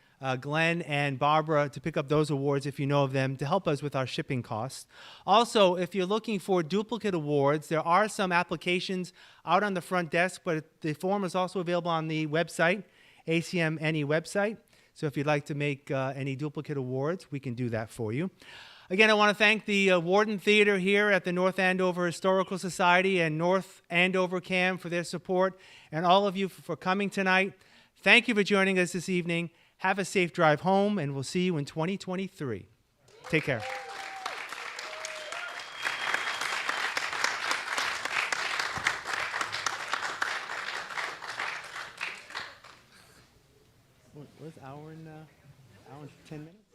Glenn and Barbara to pick up those awards if you know of them, to help us with our shipping costs. Also, if you're looking for duplicate awards, there are some applications out on the front desk, but the form is also available on the website, ACM-NE website. So if you'd like to make any duplicate awards, we can do that for you. Again, I want to thank the Warden Theater here at the North Andover Historical Society and North Andover CAM for their support, and all of you for coming tonight. Thank you for joining us this evening. Have a safe drive home, and we'll see you in 2023. Take care. What was hour and 10 minutes?